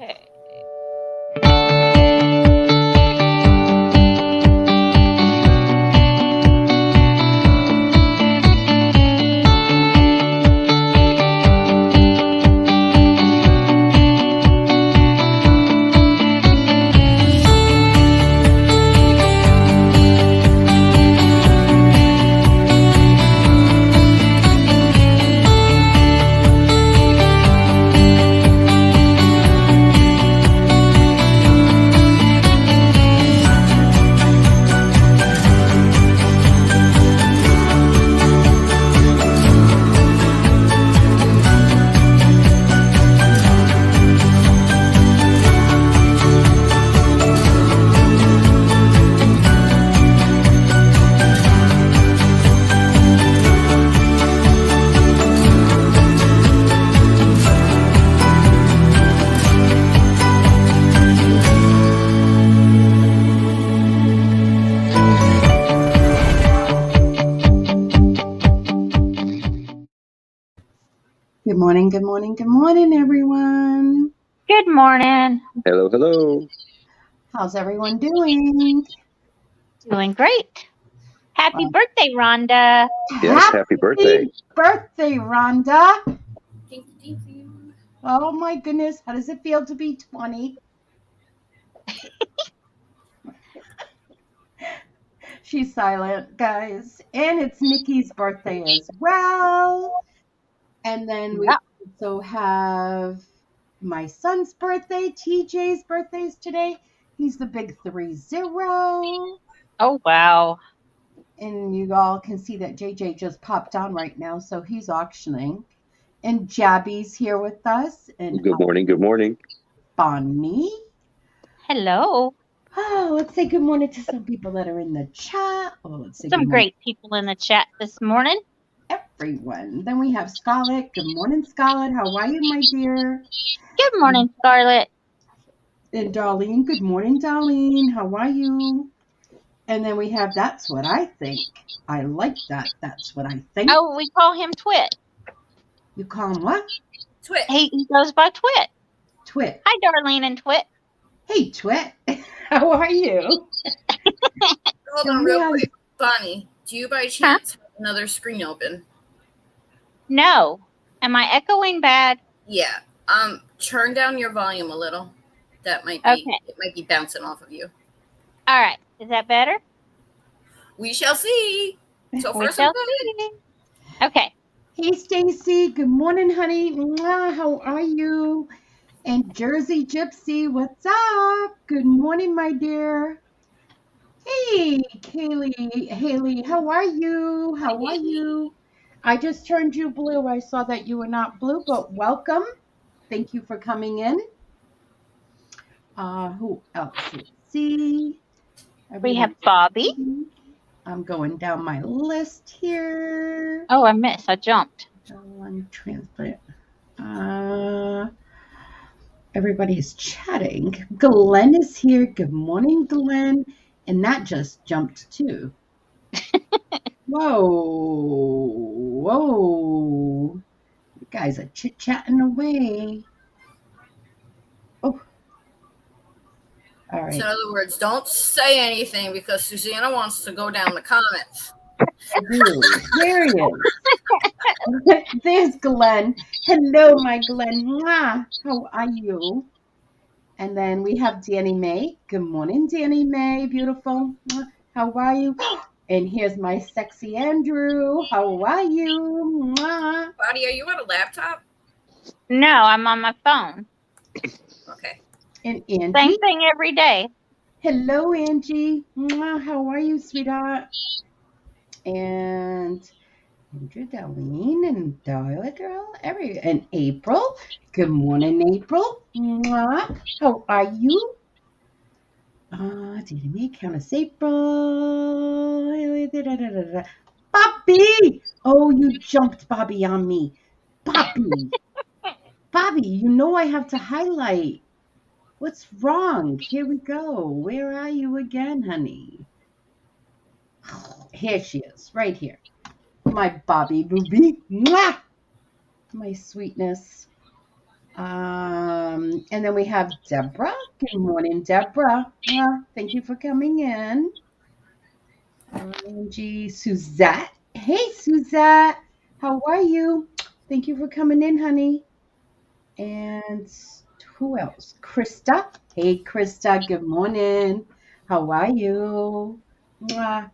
Okay. Good morning, good morning, good morning, everyone. Good morning. Hello, hello. How's everyone doing? Doing great. Happy Well, birthday, Rhonda. Yes, happy birthday. birthday, Rhonda. Thank you. Oh my goodness, how does it feel to be 20? She's silent, guys. And it's Nikki's birthday as well. And then we Yep. also have my son's birthday. TJ's birthday is today. He's the big 30. Oh, wow. And you all can see that JJ just popped on right now, so he's auctioning. And Jabby's here with us, and Good morning, good morning. Bonnie. Hello. Oh, let's say good morning to some people that are in the chat. Oh, let's say Some good morning great people in the chat this morning. to everyone. Then we have Scarlett. Good morning, Scarlett. How are you, my dear? Good morning, Scarlett. And Darlene. Good morning, Darlene. How are you? And then we have That's What I Think. I like that. That's what I think. Oh, we call him Twit. You call him what? Twit. He goes by Twit. Twit. Hi, Darlene and Twit. Hey, Twit. How are you? Hold on real quick. Bonnie, do you by chance have another screen open? No. Am I echoing bad? Yeah. Turn down your volume a little. That might be Okay. It might be bouncing off of you. All right. Is that better? We shall see. So We far so shall good. see. Okay. Hey, Stacy. Good morning, honey. Mwah, how are you? And Jersey Gypsy, what's up? Good morning, my dear. Hey, Kaylee, Haley, how are you? How are you? I just turned you blue. I saw that you were not blue, but welcome. Thank you for coming in. Who else? Let's see. We have Bobby. I'm going down my list here. Oh, I missed. I jumped. Lung transplant. Everybody's chatting. Glenn is here. Good morning, Glenn. And that just jumped too. Whoa. You guys are chit-chatting away. Oh. All right. So in other words, don't say anything because Susana wants to go down the comments. There he is. There's Glenn. Hello, my Glenn. Mwah. How are you? And then we have Danny May. Good morning, Danny May. Beautiful. Mwah. How are you? And here's my sexy Andrew. How are you? Mwah. Bonnie, are you on a laptop? No, I'm on my phone. Okay. And Angie. Same thing every day. Hello, Angie. Mwah. How are you, sweetheart? And Andrew, Darlene, and Darla Girl, and April. Good morning, April. Mwah. How are you? Did me count as April? Bobby! Oh, you jumped, Bobby, on me. Bobby! Bobby, you know I have to highlight. What's wrong? Here we go. Where are you again, honey? Here she is, right here. My Bobby Booby. Mwah! My sweetness. And then we have Deborah. Good morning, Deborah. Thank you for coming in. Angie, Suzette. Hey, Suzette. How are you? Thank you for coming in, honey. And who else? Krista. Hey, Krista. Good morning. How are you? Mwah.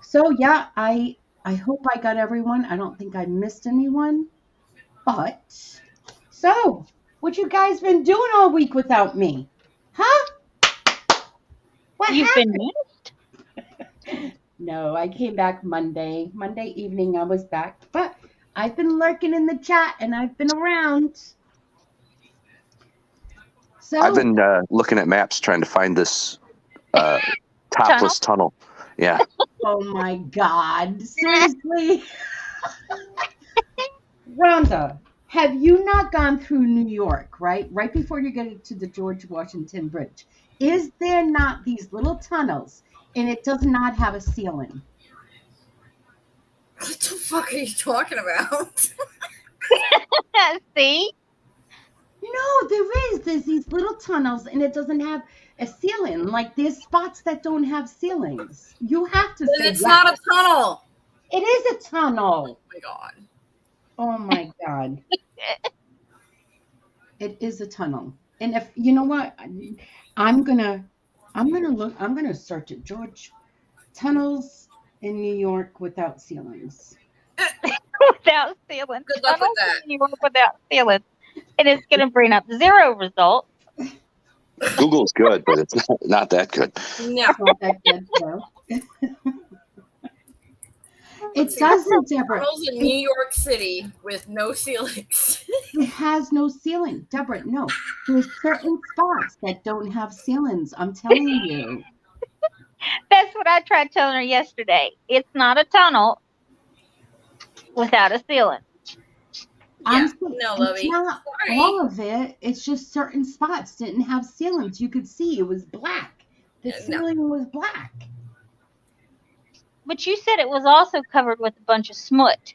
So yeah, I hope I got everyone. I don't think I missed anyone. But so, what you guys been doing all week without me? Huh? What You've been happened? No, I came back Monday. Monday evening I was back, but I've been lurking in the chat and I've been around. So I've been looking at maps trying to find this topless tunnel. Yeah. Oh my God. Seriously? Rhonda, have you not gone through New York, right? Right before you get to the George Washington Bridge. Is there not these little tunnels and it does not have a ceiling? What the fuck are you talking about? See? No, there is. There's these little tunnels and it doesn't have a ceiling. Like there's spots that don't have ceilings. You have to say It's yes. not a tunnel. It is a tunnel. Oh my God. Oh my God. It is a tunnel. And if you know what, I'm gonna search it. George, tunnels in New York without ceilings. Without ceilings. Good luck with Tunnels that. in New York without ceilings. And it's going to bring up 0 results. Google's good, but it's not that good. No. It's not that good, though. It doesn't, Deborah. Tunnels in New York City with no ceilings. It has no ceiling. Deborah, no. There's certain spots that don't have ceilings. I'm telling you. That's what I tried telling her yesterday. It's not a tunnel without a ceiling. Yeah, I'm saying no, it's Lovey. not Sorry. all of it. It's just certain spots didn't have ceilings. You could see it was black. The No. ceiling was black. But you said it was also covered with a bunch of smut.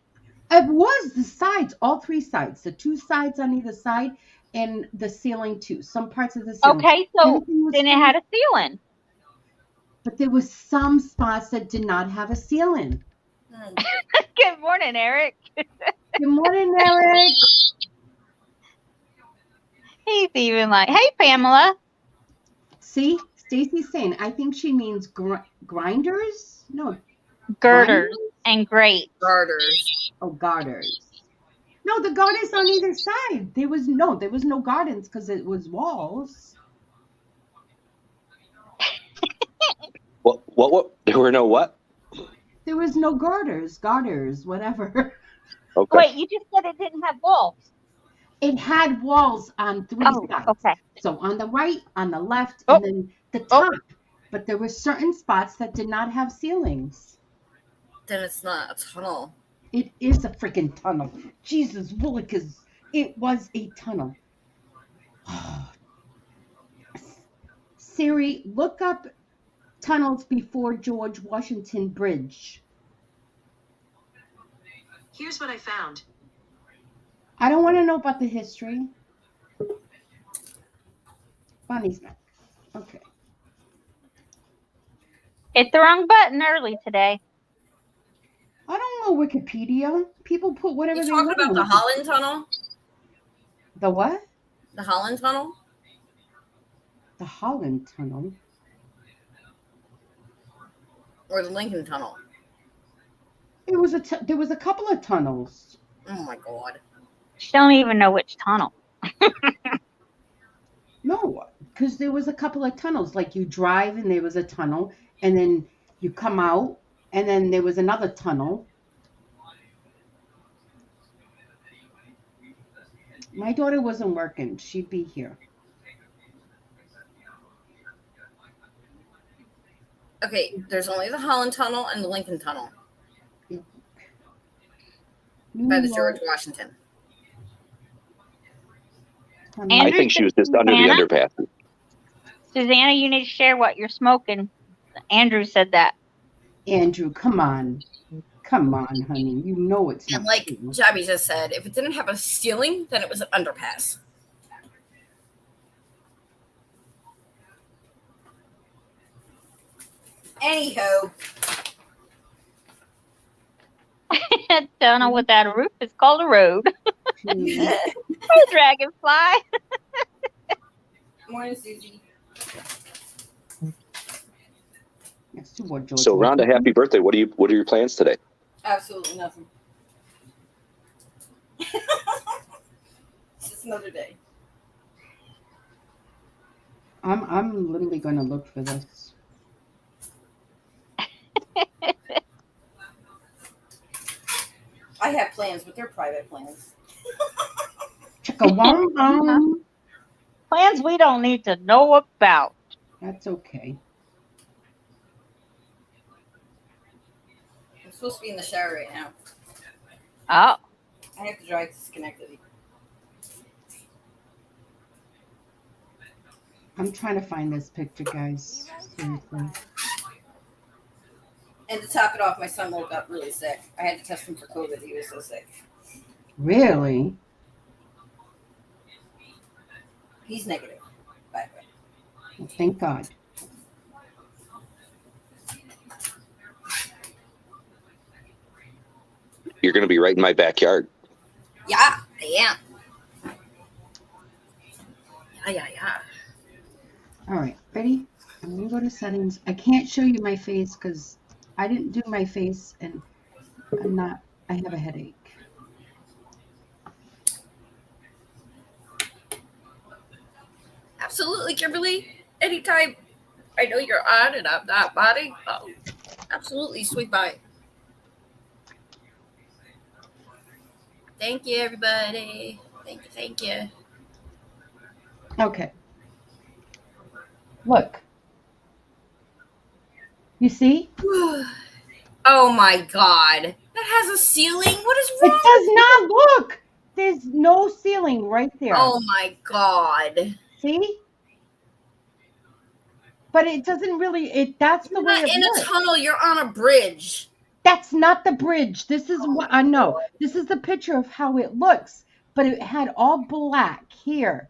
It was the sides, all 3 sides, the 2 sides on either side, and the ceiling too. Some parts of the ceiling. Okay, so Everything was then it finished, had a ceiling. but there was some spots that did not have a ceiling. Good morning, Eric. Good morning, Eric. He's even like, hey, Pamela. See, Stacy's saying, I think she means grinders. No, Girders and grates. Garters. oh, garters. No, the gardens on either side. There was no gardens because it was walls. What? There were no what? There was no garters, whatever. Okay. Wait, you just said it didn't have walls. It had walls on 3 sides. Okay. So on the right, on the left, Oh. and then the top. But there were certain spots that did not have ceilings. Then it's not a tunnel. It is a freaking tunnel. Jesus Willikers. It was a tunnel. Siri, look up tunnels before George Washington Bridge. Here's what I found. I don't want to know about the history. Bonnie's back. Okay. Hit the wrong button early today. I don't know Wikipedia. People put whatever You they talking want. about the on Holland Tunnel? The what? The Holland Tunnel? The Holland Tunnel. Or the Lincoln Tunnel? It was there was a couple of tunnels. Oh my God. She don't even know which tunnel. No, because there was a couple of tunnels. Like you drive and there was a tunnel, and then you come out, and then there was another tunnel. My daughter wasn't working. She'd be here. Okay, there's only the Holland Tunnel and the Lincoln Tunnel by the George Washington. I think she was just under the Susanna? underpass. Susanna, you need to share what you're smoking. Andrew said that. Andrew, come on. Come on, honey. You know it's And not like true. Jabby just said, if it didn't have a ceiling, then it was an underpass. Anyhow, A tunnel without a roof is called a road. Two. Hey, dragonfly. morning, Susie. Next to what, George? So, Rhonda, happy birthday. What are your plans today? Absolutely nothing. It's just another day. I'm literally going to look for this. I have plans, but they're private plans. Chicka-wom-bom. Plans we don't need to know about. That's okay. I'm supposed to be in the shower right now. Oh, I have to drive to Schenectady. I'm trying to find this picture, guys. Seriously. And to top it off, my son woke up really sick. I had to test him for COVID. He was so sick. Really? He's negative, by the way. Well, thank God. You're going to be right in my backyard. Yeah, I am. Yeah. All right, ready? I'm going to go to settings. I can't show you my face because I didn't do my face and I have a headache. Absolutely, Kimberly. Anytime I know you're on and I'm not body, oh, absolutely, sweet pie. Thank you, everybody. Thank you. Okay. Look. You see? Oh my God. That has a ceiling? What is wrong? It does not look. There's no ceiling right there. Oh my God. See? But it doesn't really, that's the You're way not it in works. a tunnel, you're on a bridge. That's not the bridge. This is what I know. This is the picture of how it looks. But it had all black here,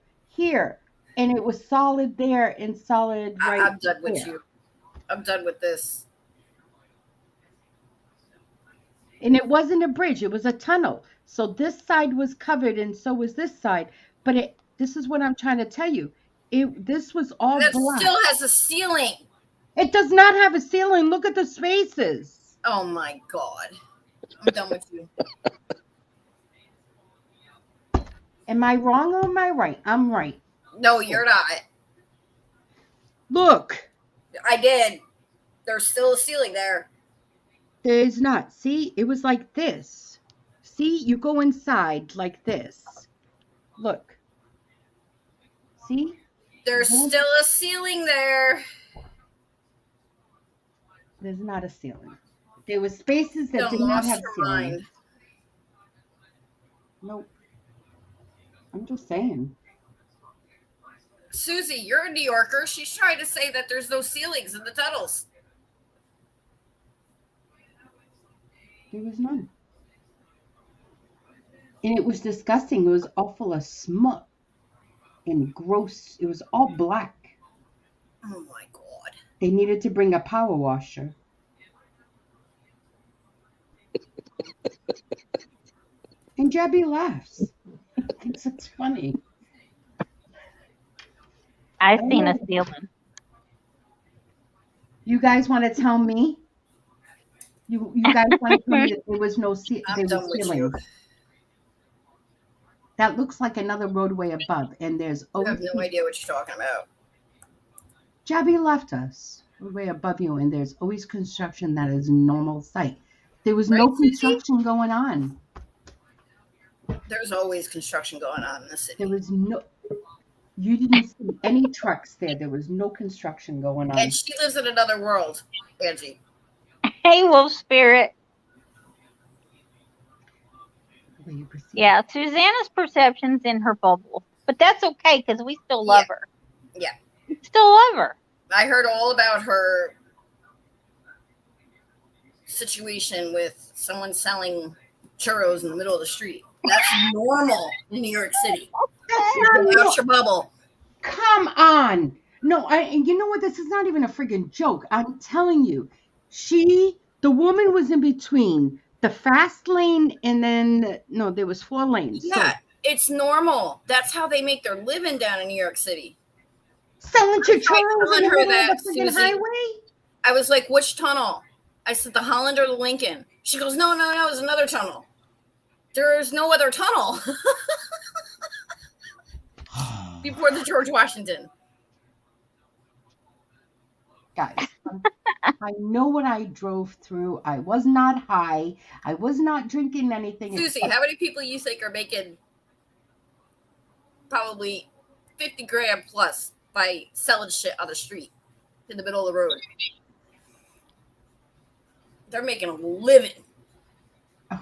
and it was solid there and solid right I'm done with there. you. I'm done with this. And it wasn't a bridge, it was a tunnel. So this side was covered and so was this side. But this is what I'm trying to tell you. This was all That black. still has a ceiling. It does not have a ceiling. Look at the spaces. Oh my God. I'm done with you. Am I wrong or am I right? I'm right. No, you're not. Look. I did. There's still a ceiling there. There is not. See, it was like this. See, you go inside like this. Look. See? There's still a ceiling there. There's not a ceiling. There were spaces that Don't did not lost have your ceiling. mind. Nope. I'm just saying. Susie, you're a New Yorker. She's trying to say that there's no ceilings in the tunnels. There was none. And it was disgusting. It was all full of smut and gross. It was all black. Oh my God. They needed to bring a power washer. And Jabby laughs. Thinks it's funny. I've seen a ceiling. You guys want to tell me? You guys want to tell me that there was no ceiling? I'm done with you. That looks like another roadway above, and there's I have no idea what you're talking about. Jabby left us way above you, and there's always construction that is a normal site. There was no construction going on. There's always construction going on in the city. There was no. You didn't see any trucks there. There was no construction going on. And she lives in another world, Angie. Hey, Wolf Spirit. Yeah, Susanna's perception's in her bubble. But that's okay, because we still love her. Yeah. We still love her. I heard all about her situation with someone selling churros in the middle of the street. That's normal in New York City. That's not Get out your bubble. Come on. No, you know what? This is not even a friggin' joke. I'm telling you, the woman was in between the fast lane and then, no, there was 4 lanes. Yeah, it's normal. That's how they make their living down in New York City. Selling I tried chicharros in telling the her middle of that, the friggin' Susie. highway? I was like, which tunnel? I said, the Holland or the Lincoln? She goes, no, it's another tunnel. There's no other tunnel before the George Washington. Guys, I know what I drove through. I was not high. I was not drinking anything. Susie, how many people you think are making probably 50 grand plus by selling shit on the street in the middle of the road? They're making a living. I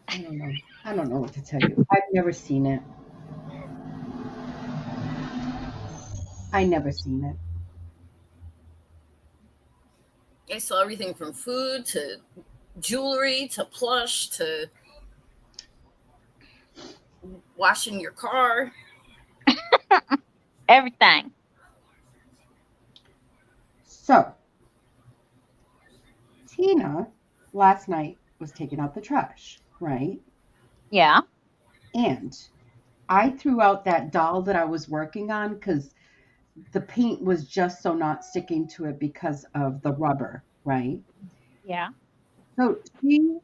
don't know. I don't know what to tell you. I've never seen it. I never seen it. They sell everything from food to jewelry to plush to washing your car. Everything. So, Tina last night was taking out the trash, right? Yeah. And I threw out that doll that I was working on because the paint was just so not sticking to it because of the rubber, right? Yeah. So she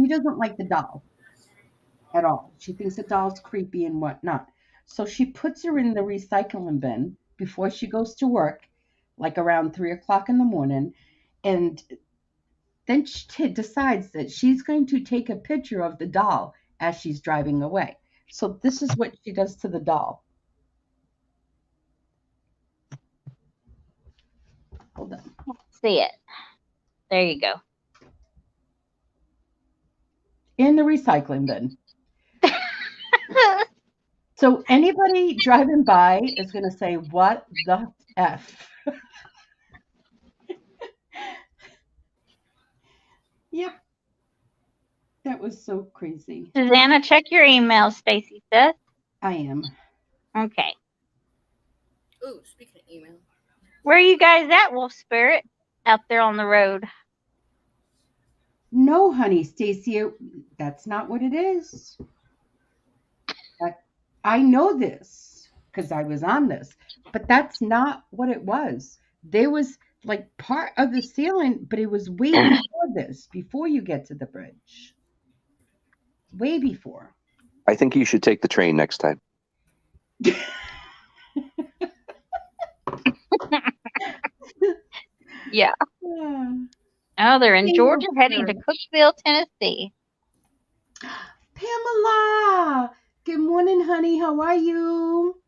doesn't like the doll at all. She thinks the doll's creepy and whatnot. So she puts her in the recycling bin before she goes to work, like around 3 o'clock in the morning, and then she decides that she's going to take a picture of the doll as she's driving away. So this is what she does to the doll. Hold on. Let's see it. There you go. In the recycling bin. So anybody driving by is going to say, what the F? Yep. That was so crazy. Susana, check your email, Stacy says. I am. Okay. Ooh, speaking of email. Where are you guys at, Wolf Spirit? Out there on the road. No, honey, Stacy, that's not what it is. I know this because I was on this, but that's not what it was. There was like part of the ceiling, but it was way before this, before you get to the bridge. Way before. I think you should take the train next time. Yeah. Yeah. Oh, they're in Hey, Georgia, Wolf heading to Spirit. Cookeville, Tennessee. Pamela, good morning, honey. How are you?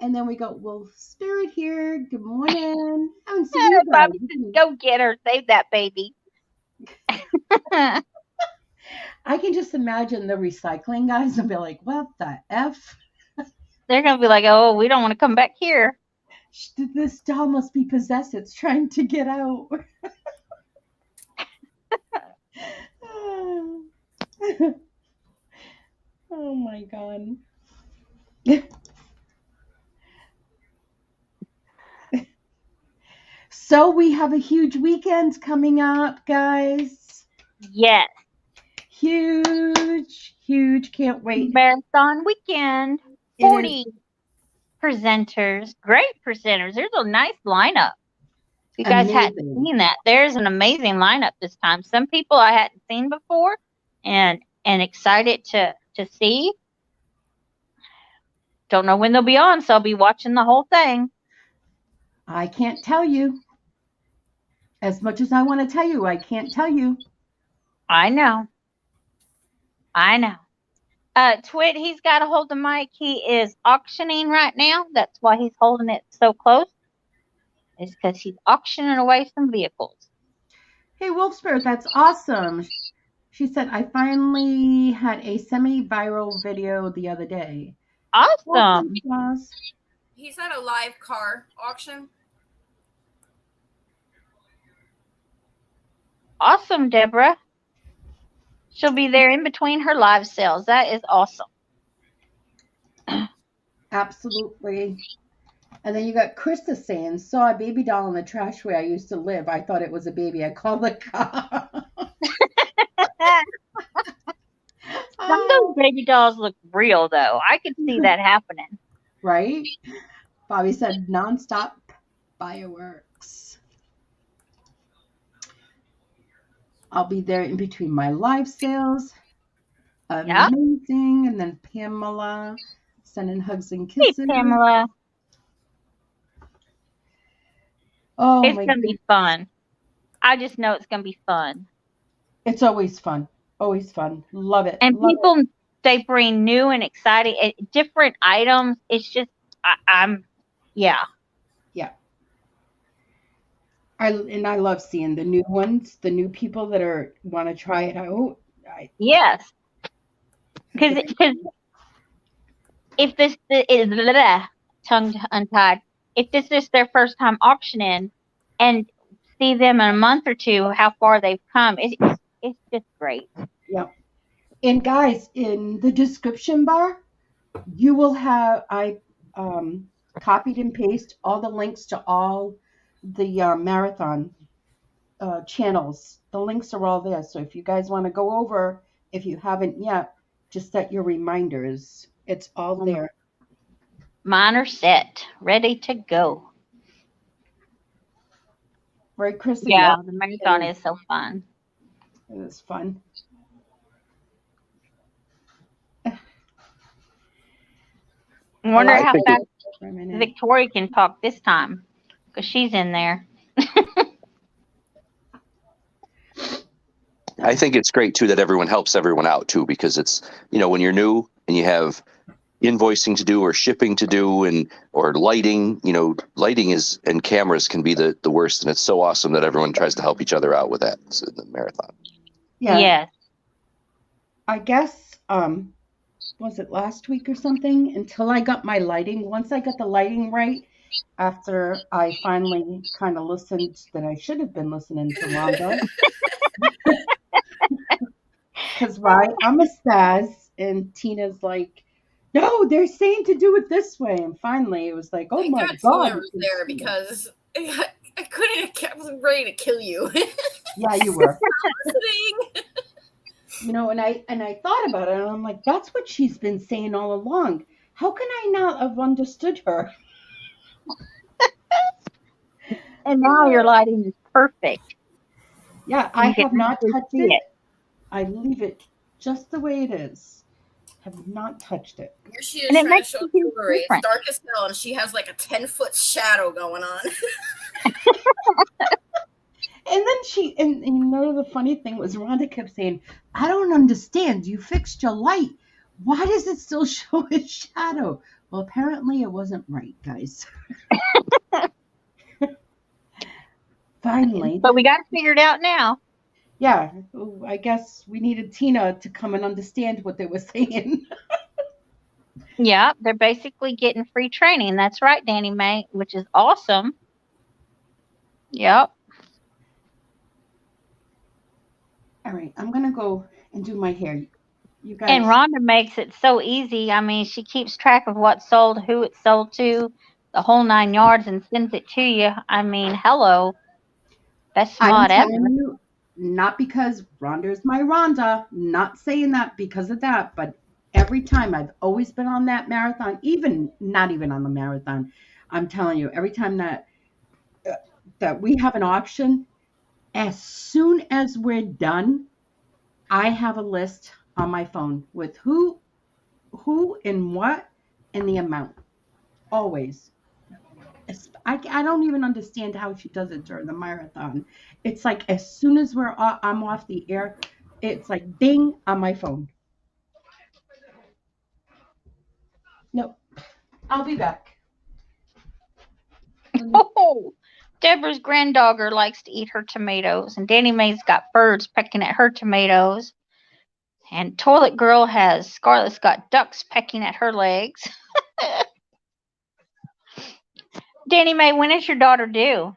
And then we got Wolf Spirit here. Good morning. I haven't seen you guys. Bobby says, go get her. Save that baby. I can just imagine the recycling guys will be like, what the F? They're going to be like, oh, we don't want to come back here. This doll must be possessed. It's trying to get out. Oh my God. So we have a huge weekend coming up, guys. Yes. Huge, huge. Can't wait. Marathon weekend. It is 40 presenters. Great presenters. There's a nice lineup. If you guys hadn't amazing. seen that, there's an amazing lineup this time. Some people I hadn't seen before and excited to see. Don't know when they'll be on, so I'll be watching the whole thing. I can't tell you. As much as I want to tell you, I can't tell you. I know. Twit, he's got to hold the mic. He is auctioning right now. That's why he's holding it so close. It's because he's auctioning away some vehicles. Hey, Wolf Spirit, that's awesome. She said, I finally had a semi-viral video the other day. Awesome. He's at a live car auction. Awesome, Deborah. She'll be there in between her live sales. That is awesome. Absolutely. And then you got Krista saying, saw a baby doll in the trash where I used to live. I thought it was a baby. I called the car. Some of those baby dolls look real, though. I could see that happening. Right? Bobby said nonstop fireworks. I'll be there in between my live sales. Yeah. Amazing. And then Pamela sending hugs and Hey, kisses. Pamela. Oh It's my going to goodness. be fun. I just know it's going to be fun. It's always fun. Always fun. Love it. And Love people, they bring new and exciting, different items. It's just, yeah. Yeah. I love seeing the new ones, the new people that are want to try it out. Yes. Because if this is tongue untied, if this is their first time auctioning and see them in a month or two, how far they've come, it's just great. Yeah. And guys, in the description bar, you will have copied and paste all the links to all the marathon channels. The links are all there. So if you guys want to go over, if you haven't yet, just set your reminders. It's all there. Mine are set, ready to go. Right, Krista? Yeah, Yep. the marathon is so fun. It was fun. I wonder I how think fast Victoria can talk this time, because she's in there. I think it's great too that everyone helps everyone out too, because it's, when you're new and you have invoicing to do or shipping to do or lighting, lighting and cameras can be the worst. And it's so awesome that everyone tries to help each other out with that in the marathon. Yeah. Yes. I guess was it last week or something, until I got my lighting. Once I got the lighting right, after I finally kind of listened, that I should have been listening to Rhonda. Because, right, I'm a spaz, and Tina's like, no, they're saying to do it this way. And finally, it was like, oh Thank my God God. Tina was there because I couldn't. I was ready to kill you. Yeah, you were. Listening. And I thought about it, and I'm like, that's what she's been saying all along. How can I not have understood her? And now your lighting is perfect. Yeah, I You can have not actually touched see it. it. I leave it just the way it is. Have not touched it. Here she And is it trying to makes show a huge jewelry. It's difference. dark as hell, and she has like a 10-foot shadow going on. And then and the funny thing was, Rhonda kept saying, I don't understand. You fixed your light. Why does it still show a shadow? Well, apparently it wasn't right, guys. Finally. But we got it figured out now. Yeah, I guess we needed Tina to come and understand what they were saying. Yeah, they're basically getting free training. That's right, Danny Mae, which is awesome. Yep. All right, I'm going to go and do my hair. You guys. And Rhonda makes it so easy. I mean, she keeps track of what's sold, who it's sold to, the whole 9 yards, and sends it to you. I mean, hello. That's I'm smart ever. telling you, not because Rhonda's my Rhonda, not saying that because of that, but every time I've always been on that marathon, even not even on the marathon, I'm telling you, every time that we have an auction, as soon as we're done, I have a list on my phone with who and what and the amount. Always. I don't even understand how she does it during the marathon. It's like as soon as I'm off the air, it's like ding on my phone. No, I'll be back. Oh, Deborah's granddaughter likes to eat her tomatoes, and Danny Mae's got birds pecking at her tomatoes. And Toilet Girl has Scarlett's got ducks pecking at her legs. Danny Mae, when is your daughter due?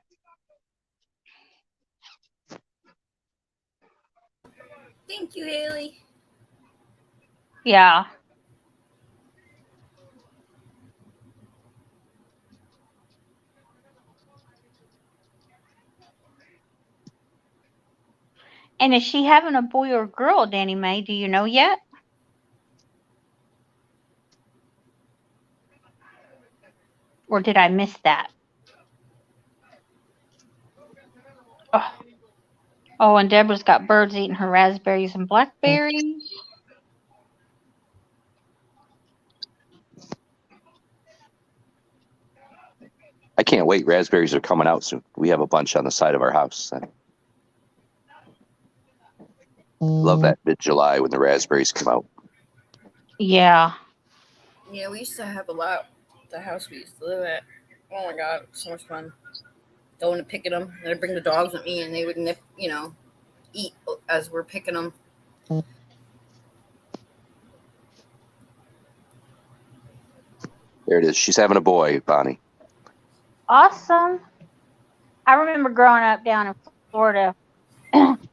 Thank you, Haley. Yeah. And is she having a boy or a girl, Danny Mae? Do you know yet? Or did I miss that? Oh, oh, and Deborah's got birds eating her raspberries and blackberries. I can't wait. Raspberries are coming out soon. We have a bunch on the side of our house. I love that mid-July when the raspberries come out. Yeah. Yeah, we used to have a lot. The house we used to live at. Oh my god, so much fun. Going and picking them. And I'd bring the dogs with me, and they would nip, eat as we're picking them. There it is. She's having a boy, Bonnie. Awesome. I remember growing up down in Florida.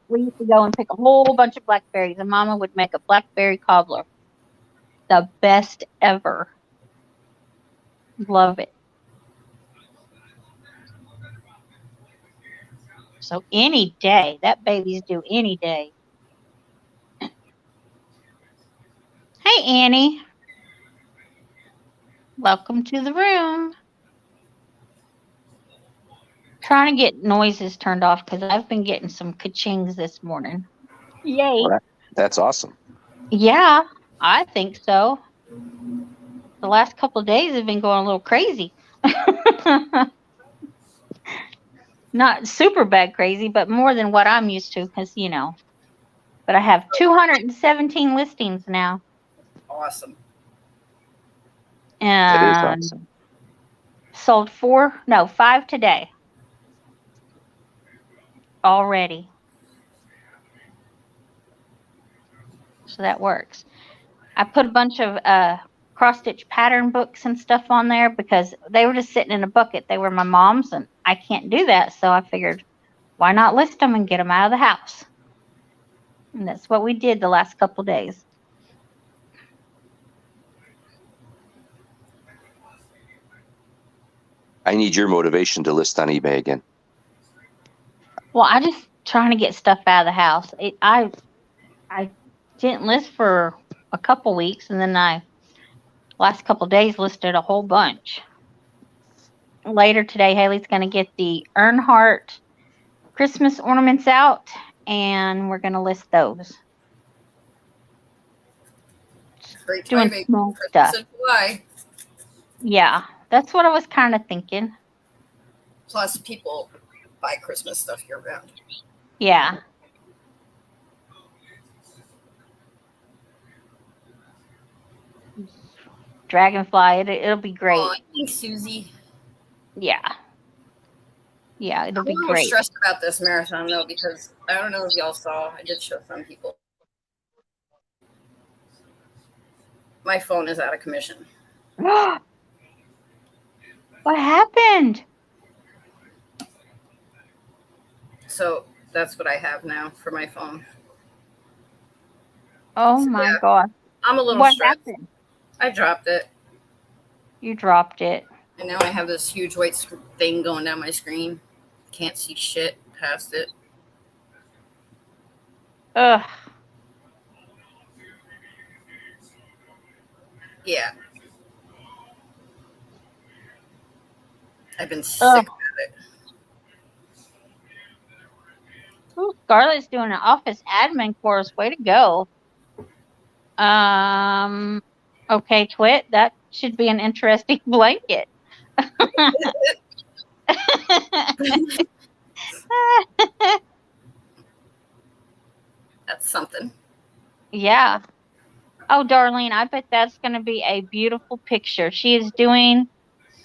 We used to go and pick a whole bunch of blackberries, and Mama would make a blackberry cobbler. The best ever. Love it. So any day, that baby's due any day. Hey, Annie. Welcome to the room. Trying to get noises turned off because I've been getting some ka-chings this morning. Yay. Well, that's awesome. Yeah, I think so. The last couple of days have been going a little crazy. Not super bad crazy, but more than what I'm used to because, But I have 217 listings now. Awesome. That is And awesome. sold 5 today. Already. So that works. I put a bunch of cross-stitch pattern books and stuff on there because they were just sitting in a bucket. They were my mom's, and I can't do that. So I figured, why not list them and get them out of the house? And that's what we did the last couple of days. I need your motivation to list on eBay again. Well, I just trying to get stuff out of the house. I didn't list for a couple weeks, and then last couple of days listed a whole bunch. Later today, Haley's going to get the Earnhardt Christmas ornaments out, and we're going to list those. Great Doing timing. small Christmas stuff. in July. Yeah, that's what I was kind of thinking. Plus, people buy Christmas stuff year round. Yeah. Dragonfly, it'll be great. Oh, thanks, Susie. Yeah. Yeah, it'll be I'm a little great. stressed about this marathon, though, because I don't know if y'all saw. I did show some people. My phone is out of commission. What happened? So that's what I have now for my phone. Oh, my God. I'm a little What stressed. happened? I dropped it. You dropped it. And now I have this huge white thing going down my screen. Can't see shit past it. Ugh. Yeah. I've been sick of it. Ooh, Scarlett's doing an office admin course. Way to go. Okay, Twit, that should be an interesting blanket. That's something. Yeah. Oh, Darlene, I bet that's going to be a beautiful picture. She is doing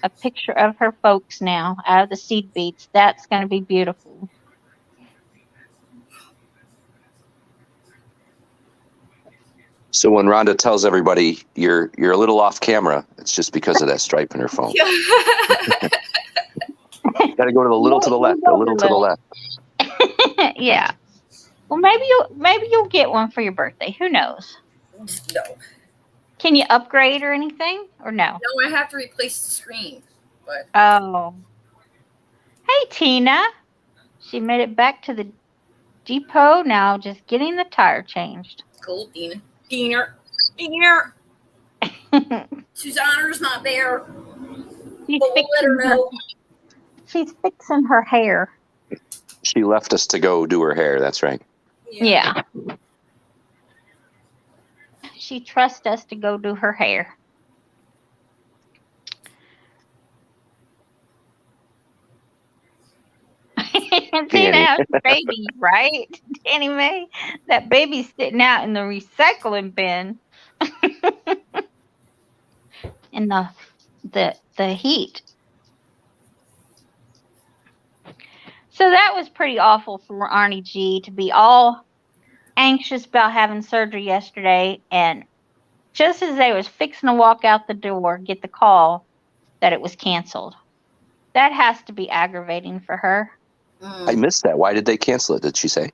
a picture of her folks now out of the seed beads. That's going to be beautiful. So when Rhonda tells everybody you're a little off camera, it's just because of that stripe in her phone. Got to go to the little to the left, a little to the left. Yeah. Well, maybe you'll get one for your birthday. Who knows? No. Can you upgrade or anything, or no? No, I have to replace the screen. But Oh. Hey, Tina. She made it back to the depot now, just getting the tire changed. Cool, Diener. Susana's not there, She's but we'll let her fixing her. know. She's fixing her hair. She left us to go do her hair. That's right. Yeah. She trusts us to go do her hair. See now, baby, right? Danny Mae, that baby's sitting out in the recycling bin in the heat. So that was pretty awful for Arnie G to be all anxious about having surgery yesterday, and just as they was fixing to walk out the door, get the call that it was canceled. That has to be aggravating for her. I missed that. Why did they cancel it? Did she say?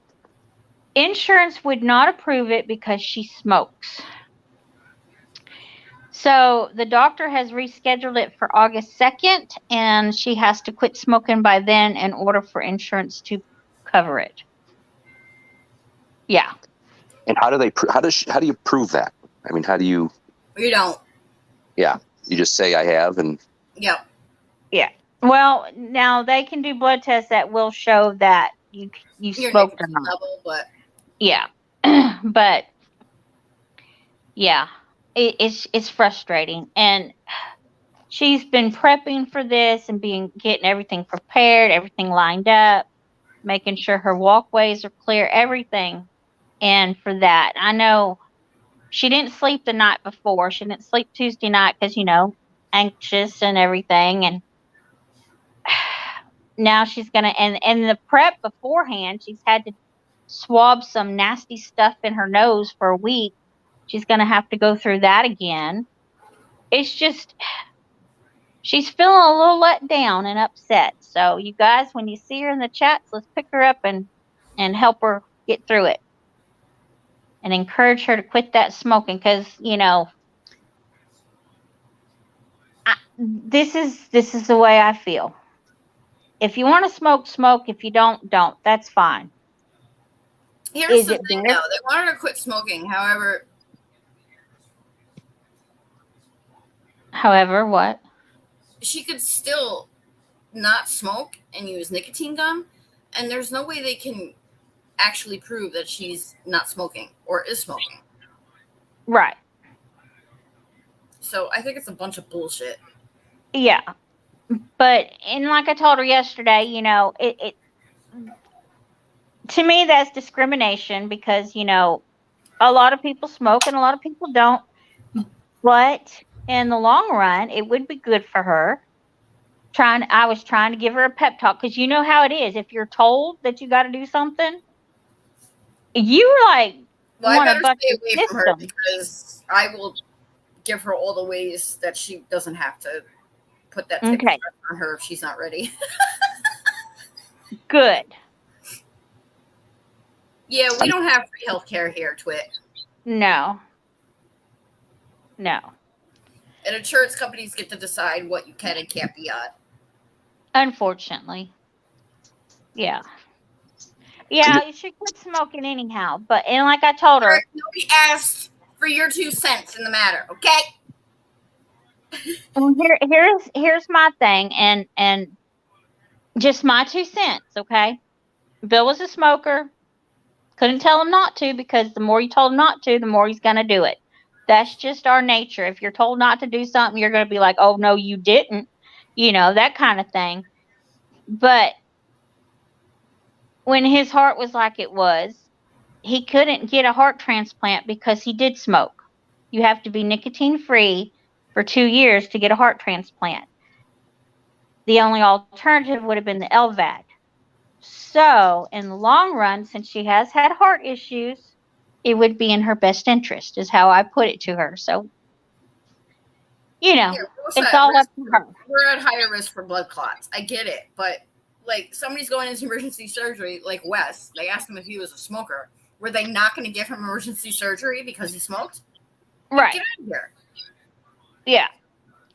Insurance would not approve it because she smokes. So the doctor has rescheduled it for August 2nd, and she has to quit smoking by then in order for insurance to cover it. Yeah. And how do you prove that? I mean, how do you? You don't. Yeah, you just say I have, and Yep. Yeah. Well, now they can do blood tests that will show that you Your smoked or nicotine not. level, but Yeah. But yeah, it's frustrating, and she's been prepping for this and getting everything prepared, everything lined up, making sure her walkways are clear, everything. And for that, I know she didn't sleep the night before. She didn't sleep Tuesday night because, anxious and everything. And now she's going to, and the prep beforehand, she's had to swab some nasty stuff in her nose for a week. She's going to have to go through that again. It's just, she's feeling a little let down and upset. So you guys, when you see her in the chats, let's pick her up and help her get through it. And encourage her to quit that smoking because, this is the way I feel. If you want to smoke, smoke. If you don't, don't. That's fine. here's the thing, though. They want her to quit smoking. However, what? She could still not smoke and use nicotine gum, and there's no way they can actually prove that she's not smoking or is smoking. Right. So I think it's a bunch of bullshit. Yeah. But, and like I told her yesterday, it to me, that's discrimination because, a lot of people smoke and a lot of people don't. But in the long run, it would be good for her. I was trying to give her a pep talk because you know how it is. If you're told that you got to do something, you I better stay away from her because I will give her all the ways that she doesn't have to put that type of pressure on her if she's not ready. Good. Yeah, we don't have free healthcare here, Twit. No. And insurance companies get to decide what you can and can't be on. Unfortunately. Yeah. Yeah, you should quit smoking anyhow. And like I told her, nobody asked for your 2 cents in the matter, okay? Well, here's my thing, and just my 2 cents, okay? Bill was a smoker. Couldn't tell him not to because the more you told him not to, the more he's gonna do it. That's just our nature. If you're told not to do something, you're gonna be like, "Oh no, you didn't," that kind of thing. But when his heart was like it was, he couldn't get a heart transplant because he did smoke. You have to be nicotine free for 2 years to get a heart transplant. The only alternative would have been the LVAD. So, in the long run, since she has had heart issues, it would be in her best interest, is how I put it to her. So, it's all up to her. We're at higher risk for blood clots. I get it. But, somebody's going into emergency surgery, like Wes, they asked him if he was a smoker. Were they not going to give him emergency surgery because he smoked? Right. Get out of here. Yeah.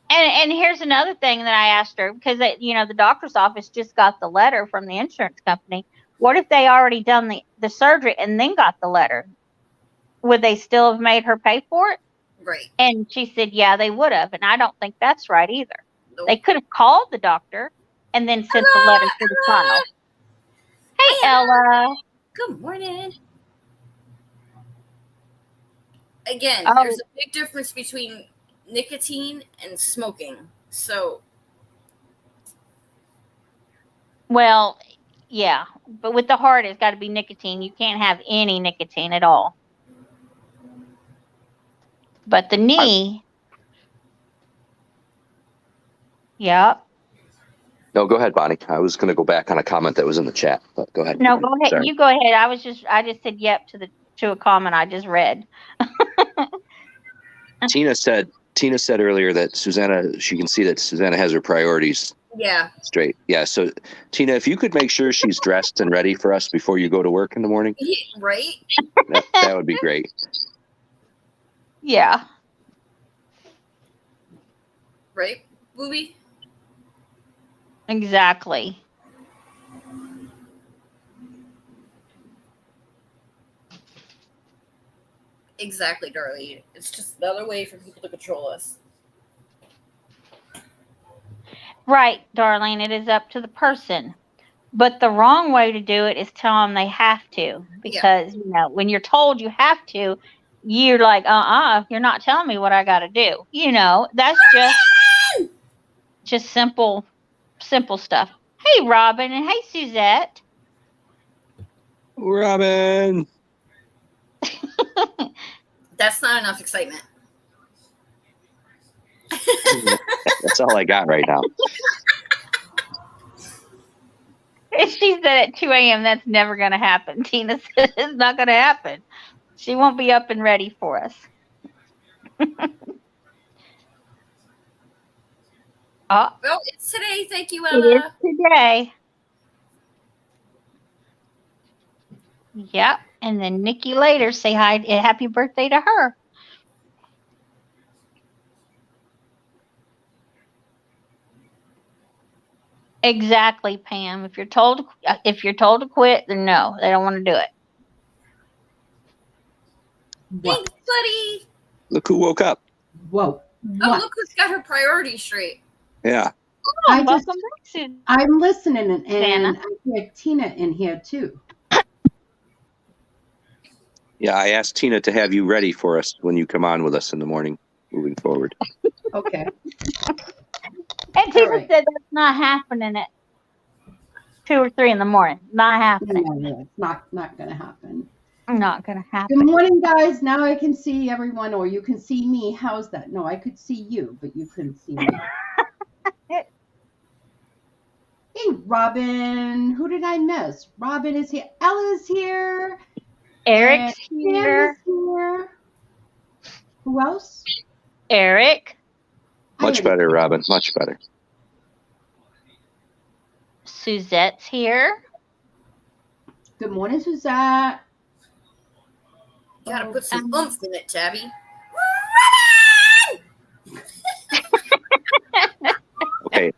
And here's another thing that I asked her, because, the doctor's office just got the letter from the insurance company. What if they already done the surgery and then got the letter? Would they still have made her pay for it? Right. And she said, yeah, they would have. And I don't think that's right either. Nope. They could have called the doctor and then sent the letter to the file. Hey, Ella. Good morning. Again, Oh. there's a big difference between nicotine and smoking. So, Well, yeah, but with the heart, it's got to be nicotine. You can't have any nicotine at all. But the knee, yep. No, go ahead, Bonnie. I was going to go back on a comment that was in the chat, but go ahead. No, go ahead. Sorry. You go ahead. I just said yep to a comment I just read. Tina said earlier that Susana, she can see that Susana has her priorities yeah. straight. Yeah. So Tina, if you could make sure she's dressed and ready for us before you go to work in the morning, Right? that would be great. Yeah. Right, Booby? Exactly. Exactly, Darlene. It's just another way for people to control us. Right, Darlene. It is up to the person. But the wrong way to do it is tell them they have to. Because, you know, when you're told you have to, you're like, you're not telling me what I got to do. You know, that's just simple stuff. Hey, Robin, and hey, Suzette. Robin. That's not enough excitement. That's all I got right now. She said at 2 a.m. that's never going to happen. Tina said it's not going to happen. She won't be up and ready for us. Well, it's today. Thank you, It Ella. is today. Yep. And then Nikki later say hi, happy birthday to her. Exactly, Pam. If you're told to quit, then no, they don't want to do it. Thanks, buddy. Look who woke up. Whoa. Oh, look who's got her priorities straight. Yeah. Oh, welcome back, Susan. I'm listening, and Santa. I hear Tina in here too. Yeah, I asked Tina to have you ready for us when you come on with us in the morning moving forward. Okay. And Tina right. said that's not happening at 2 or 3 in the morning. Not happening. No, it's not going to happen. Not going to happen. Good morning, guys. Now I can see everyone, or you can see me. How's that? No, I could see you, but you couldn't see me. Hey, Robin. Who did I miss? Robin is here. Ella's here. Eric's And here. Pam is here. Who else? Eric. Much better, Robin. Much better. Suzette's here. Good morning, Suzette. You gotta put some oomph in it, Tabby. Okay.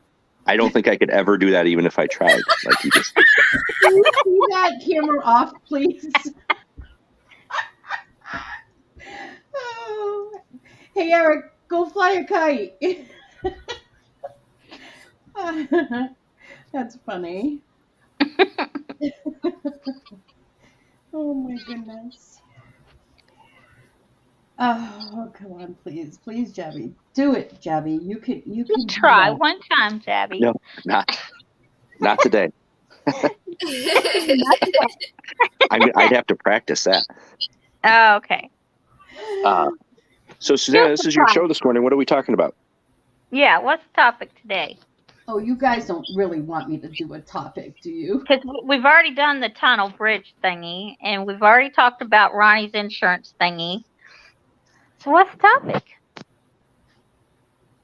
I don't think I could ever do that even if I tried. Like you just. Can you see that camera off, please? Oh. Hey, Eric, go fly a kite. That's funny. Oh my goodness. Oh, come on, please, Jabby, do it, Jabby. You can Try one time, Tabby. No, not today. I'd have to practice that. Oh, okay. So, Susanna, this is your show this morning. What are we talking about? Yeah, what's the topic today? Oh, you guys don't really want me to do a topic, do you? Because we've already done the tunnel bridge thingy, and we've already talked about Ronnie's insurance thingy. So what's the topic?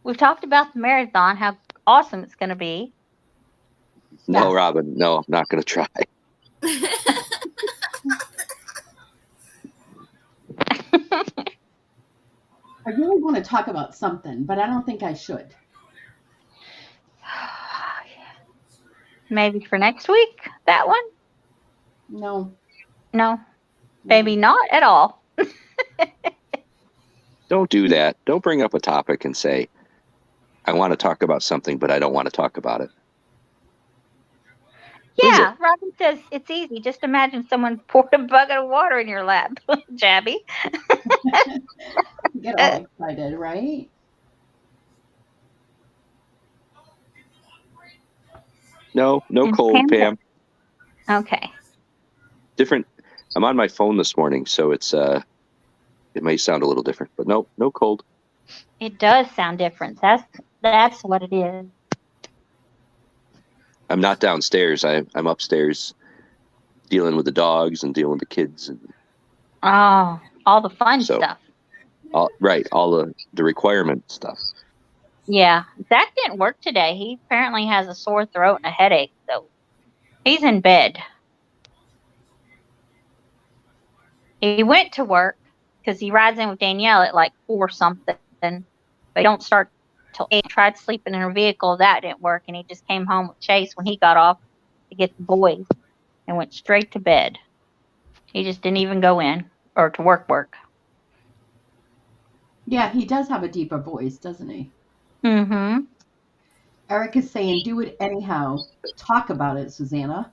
We've talked about the marathon, how awesome it's going to be. No, Robin. No, I'm not going to try. I really want to talk about something, but I don't think I should. Maybe for next week, that one? No. No, maybe not at all. Don't do that. Don't bring up a topic and say, I want to talk about something, but I don't want to talk about it. Yeah, Robin says it's easy. Just imagine someone poured a bucket of water in your lap, Jabby. Get all excited, right? No And cold, Pam. Okay. Different. I'm on my phone this morning, so it's it may sound a little different, but no cold. It does sound different. That's what it is. I'm not downstairs. I'm upstairs dealing with the dogs and dealing with the kids. And Oh, all the fun stuff. all the requirement stuff. Yeah, Zach didn't work today. He apparently has a sore throat and a headache, so he's in bed. He went to work because he rides in with Danielle at like 4 something, but he don't start till 8. Tried sleeping in her vehicle, that didn't work, and he just came home with Chase when he got off to get the boys and went straight to bed. He just didn't even go in or to work. Yeah, he does have a deeper voice, doesn't he? Mm-hmm. Eric is saying, do it anyhow. Talk about it, Susana.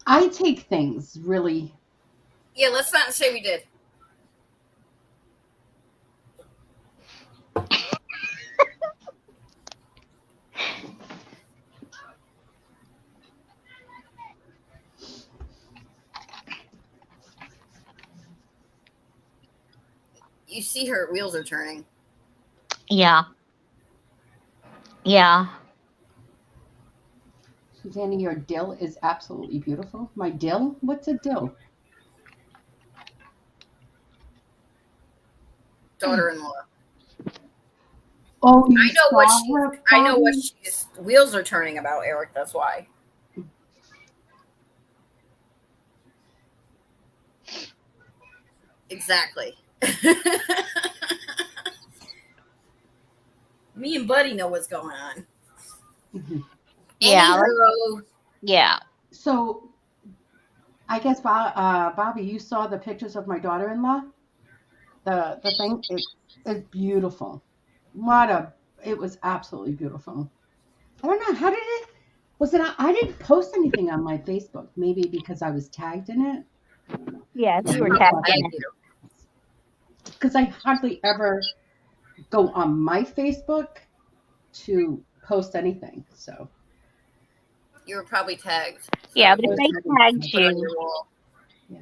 I take things really. Yeah, let's not say we did. You see her wheels are turning. Yeah. Yeah. Susana, your dill is absolutely beautiful. My dill? What's a dill? Daughter-in-law. Oh, you I know saw what her, I know what Bobby? she's wheels are turning about, Eric. That's why. Exactly. Me and Buddy know what's going on. Mhm. Yeah. Anywho, Yeah. So, I guess, Bobby, you saw the pictures of my daughter-in-law? The thing, it's beautiful. It was absolutely beautiful. I don't know, how did it, was it, I didn't post anything on my Facebook, maybe because I was tagged in it. Yeah, Yeah, you were maybe tagged that's in thank it. you. because I hardly ever go on my Facebook to post anything. So You were probably tagged. So Yeah, but I if was they tagged put on you, your wall. yeah,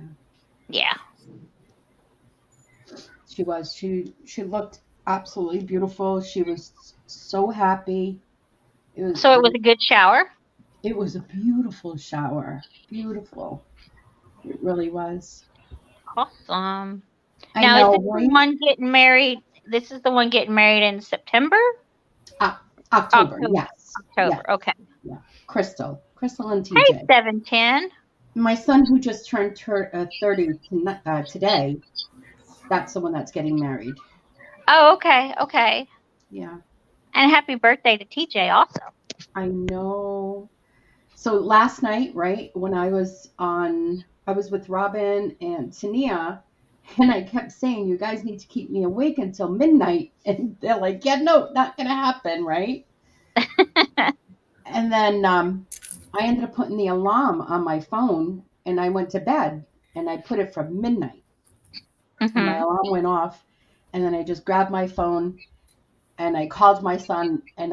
yeah. she was. She looked absolutely beautiful. She was so happy. So it was a good shower. It was a beautiful shower. Beautiful. It really was. Awesome. I Now, is know, this the right? one getting married? This is the one getting married in September? October. October. Yes. Yes. October. Okay. Yeah. Crystal and Hey, TJ. 710. My son, who just turned 30 today, that's the one that's getting married. Oh, okay. Okay. Yeah, And happy birthday to TJ also. I know. So last night, right, when I was with Robin and Tania, and I kept saying, you guys need to keep me awake until midnight. And they're like, yeah, no, not going to happen, right? And then I ended up putting the alarm on my phone and I went to bed and I put it for midnight. And my Mm-hmm. alarm went off. And then I just grabbed my phone and I called my son and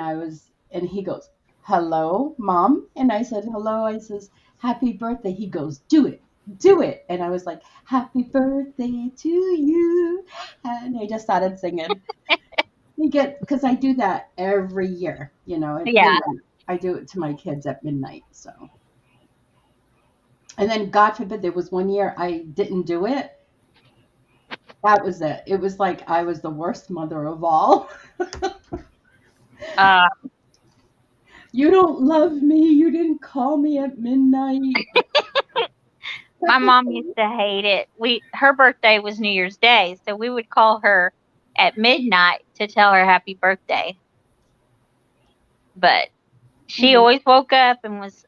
he goes, hello, mom. And I said, hello. I says, happy birthday. He goes, do it, do it. And I was like, happy birthday to you. And I just started singing. Because I do that every year, at Yeah. midnight. I do it to my kids at midnight. So, and then God forbid there was one year I didn't do it. That was it. It was like I was the worst mother of all. Uh, You don't love me. You didn't call me at midnight. My mom used to hate it. Her birthday was New Year's Day, so we would call her at midnight to tell her happy birthday. But she always woke up and was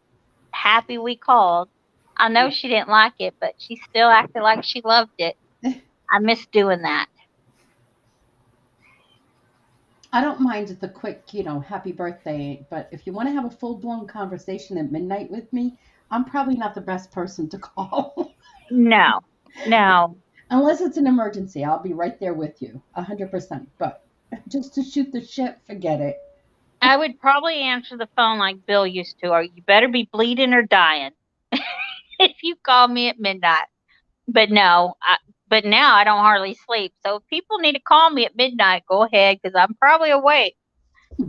happy we called. I know she didn't like it, but she still acted like she loved it. I miss doing that. I don't mind the quick, happy birthday, but if you want to have a full-blown conversation at midnight with me, I'm probably not the best person to call. No, no. Unless it's an emergency, I'll be right there with you, 100%. But just to shoot the shit, forget it. I would probably answer the phone like Bill used to, or you better be bleeding or dying if you call me at midnight. But no, but now I don't hardly sleep. So if people need to call me at midnight, go ahead, because I'm probably awake.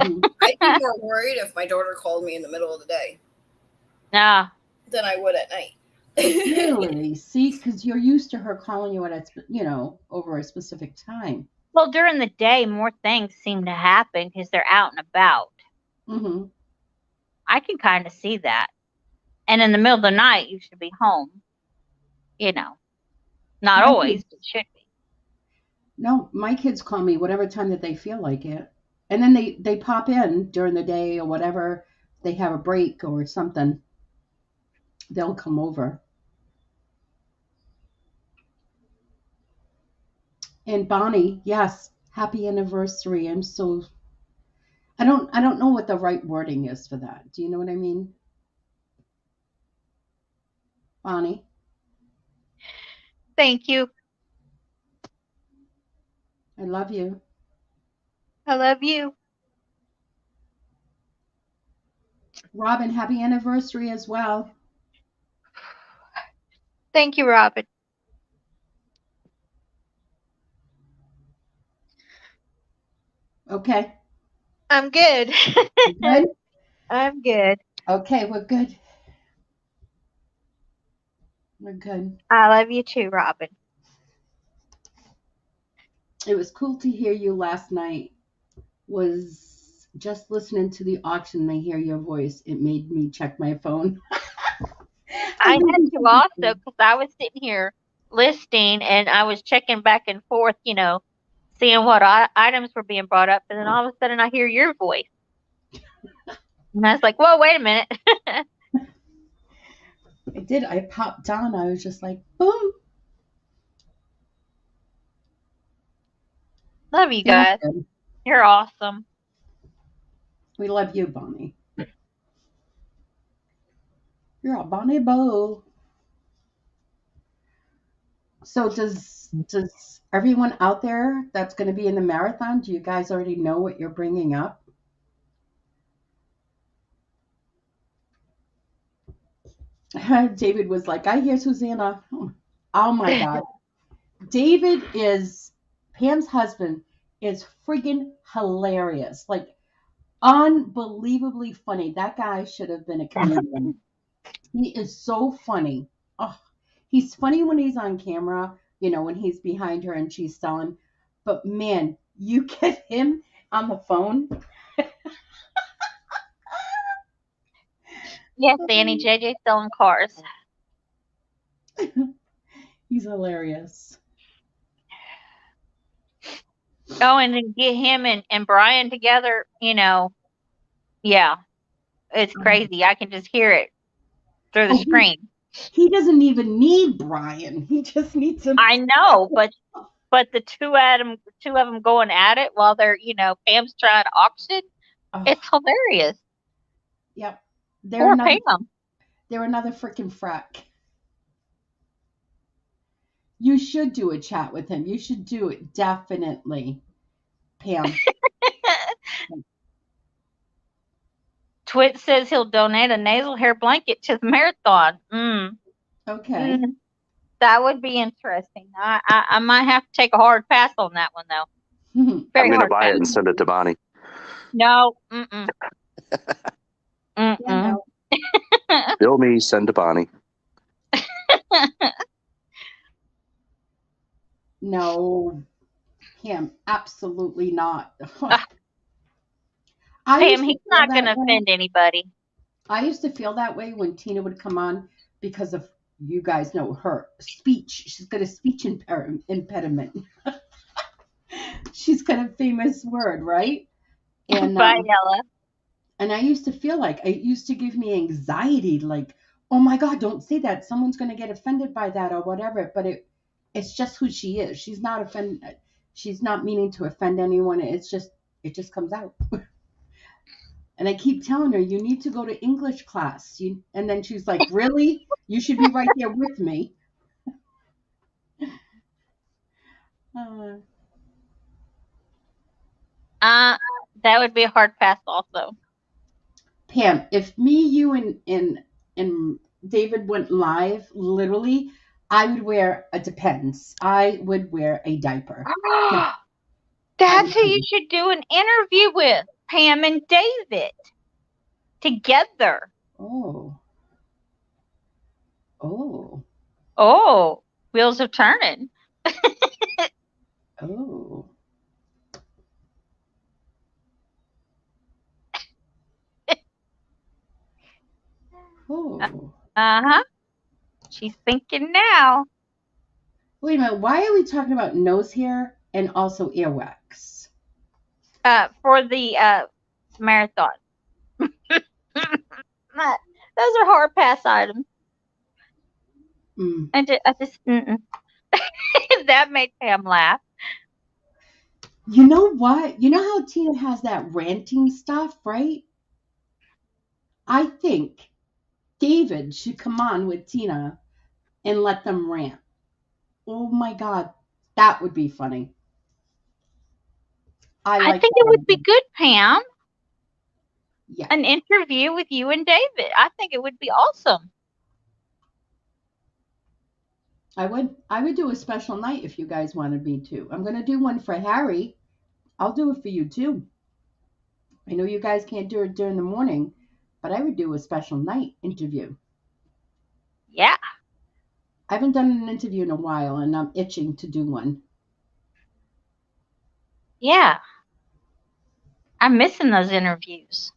I'd be more worried if my daughter called me in the middle of the day Nah. than I would at night. Really? See, because you're used to her calling you at over a specific time. Well, during the day, more things seem to happen because they're out and about. Mm-hmm. I can kind of see that. And in the middle of the night, you should be home. Not always, but should be. No, my kids call me whatever time that they feel like it. And then they pop in during the day or whatever. They have a break or something. They'll come over. And Bonnie, yes, happy anniversary. I don't know what the right wording is for that. Do you know what I mean? Bonnie? Thank you. I love you. I love you. Robin, happy anniversary as well. Thank you, Robin. Okay. I'm good. Good? I'm good. Okay, we're good. We're good. I love you too, Robin. It was cool to hear you last night. Was just listening to the auction and I hear your voice. It made me check my phone. I had to also, because I was sitting here listing and I was checking back and forth, seeing what items were being brought up. And then all of a sudden I hear your voice. And I was like, whoa, wait a minute. I did. I popped on. I was just like, boom. Love you guys. You're awesome. We love you, Bonnie. You're a Bonnie Bo. So does everyone out there that's going to be in the marathon, do you guys already know what you're bringing up? David was like, I hear Susana. Oh my God. David is, Pam's husband, is friggin' hilarious. Like, unbelievably funny. That guy should have been a comedian. He is so funny. Oh, he's funny when he's on camera, when he's behind her and she's selling. But man, you get him on the phone. Yes, Danny, JJ selling cars. He's hilarious. Oh, and then get him and Brian together, yeah, it's crazy. I can just hear it through the screen. He doesn't even need Brian. He just needs him. I know, but the two of them going at it while they're, Pam's trying to auction. Oh. It's hilarious. Yep. Poor Pam. They're another freaking frack. You should do a chat with him. You should do it, definitely, Pam. Twit says he'll donate a nasal hair blanket to the marathon. Okay. That would be interesting. I might have to take a hard pass on that one, though. I'm going to buy it and send it to Bonnie. No. Yeah, no. Bill me, send to Bonnie. No, Pam, absolutely not. Pam, he's not going to offend anybody. I used to feel that way when Tina would come on because of you guys know her speech. She's got a speech impediment. She's got a famous word, right? And Bye, Ella. and I used to feel like it used to give me anxiety, like, oh my God, don't say that. Someone's going to get offended by that or whatever. But it's just who she is. She's not offended. She's not meaning to offend anyone. It just comes out. And I keep telling her, you need to go to English class. And then she's like, really? You should be right there with me. Uh, That would be a hard pass also. Pam, if me, you, and David went live, literally, I would wear a depends. I would wear a diaper. That's who you should do an interview with, Pam and David, together. Oh. Oh. Oh, wheels are turning. Oh. Oh. Uh-huh. She's thinking now. Wait a minute. Why are we talking about nose hair and also earwax? For the marathon. Those are hard pass items. Mm. I just that made Pam laugh. You know what? You know how Tina has that ranting stuff, right? I think David should come on with Tina and let them rant. Oh my God. That would be funny. I like think that it would be idea. good, Pam. Yeah. An interview with you and David. I think it would be awesome. I would do a special night if you guys wanted me to. I'm gonna do one for Harry. I'll do it for you too. I know you guys can't do it during the morning, but I would do a special night interview. Yeah. I haven't done an interview in a while and I'm itching to do one. Yeah. I'm missing those interviews.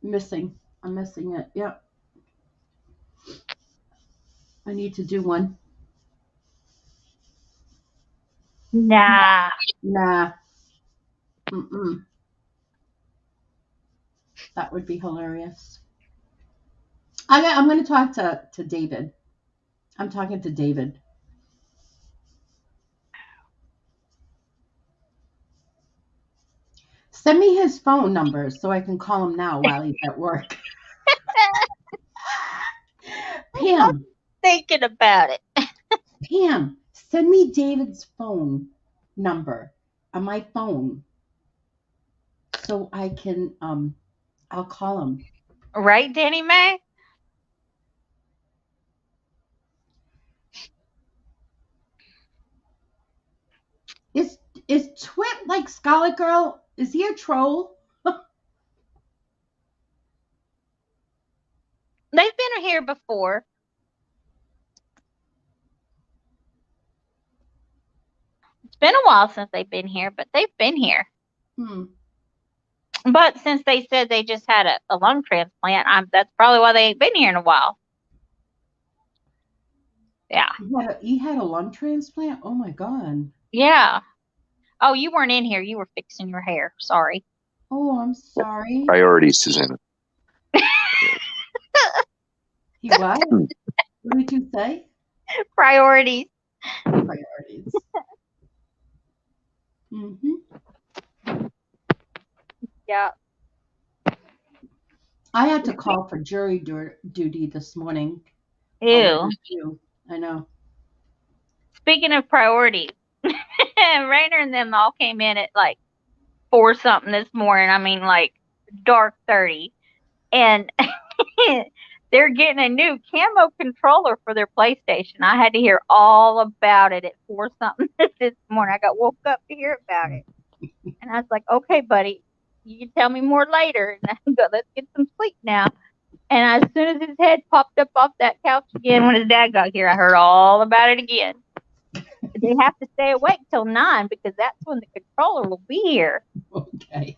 Missing. I'm missing it. Yep. I need to do one. Nah. Nah. Mm-mm. That would be hilarious. I'm going to talk to David. I'm talking to David. Send me his phone number so I can call him now while he's at work. Pam, Thinking about it. Pam, send me David's phone number on my phone so I can I'll call him. Right, Danny Mae? Is Twit like Scarlet Girl? Is he a troll? They've been here before. It's been a while since they've been here, but they've been here. But since they said they just had a lung transplant, that's probably why they ain't been here in a while. Yeah. He had a lung transplant? Oh my God. Yeah. Oh, you weren't in here. You were fixing your hair. Sorry. Oh, I'm sorry. Priorities, Susana. He what? What did you say? Priorities. Priorities. Mm-hmm. Yeah. I had to call for jury duty this morning. Ew. I know. Speaking of priorities, Rainer and them all came in at like 4 something this morning. I mean, like dark 30. And they're getting a new camo controller for their PlayStation. I had to hear all about it at 4 something this morning. I got woke up to hear about it. And I was like, okay, buddy, you can tell me more later. And I go, let's get some sleep now. And as soon as his head popped up off that couch again when his dad got here, I heard all about it again. They have to stay awake till 9 because that's when the controller will be here. Okay.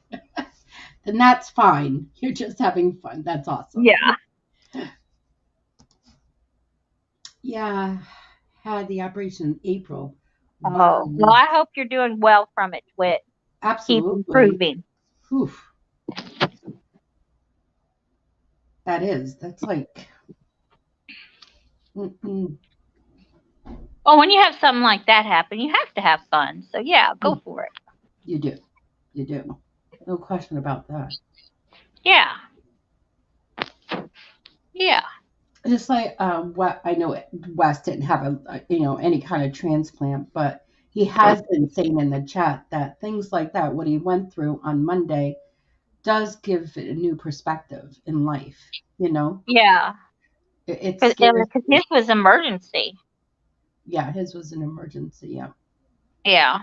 Then that's fine. You're just having fun. That's awesome. Yeah. had the operation in April. Oh, well, I hope you're doing well from it, Whit. Keep Absolutely. improving. Oof. That's like, mm-mm. Well, when you have something like that happen, you have to have fun. So yeah, go for it. You do. You do. No question about that. Yeah. Yeah. Just like what I know Wes didn't have any kind of transplant, but he has been saying in the chat that things like that, what he went through on Monday, does give it a new perspective in life. Yeah. It's scary. Because his was emergency. Yeah, his was an emergency. Yeah. Yeah.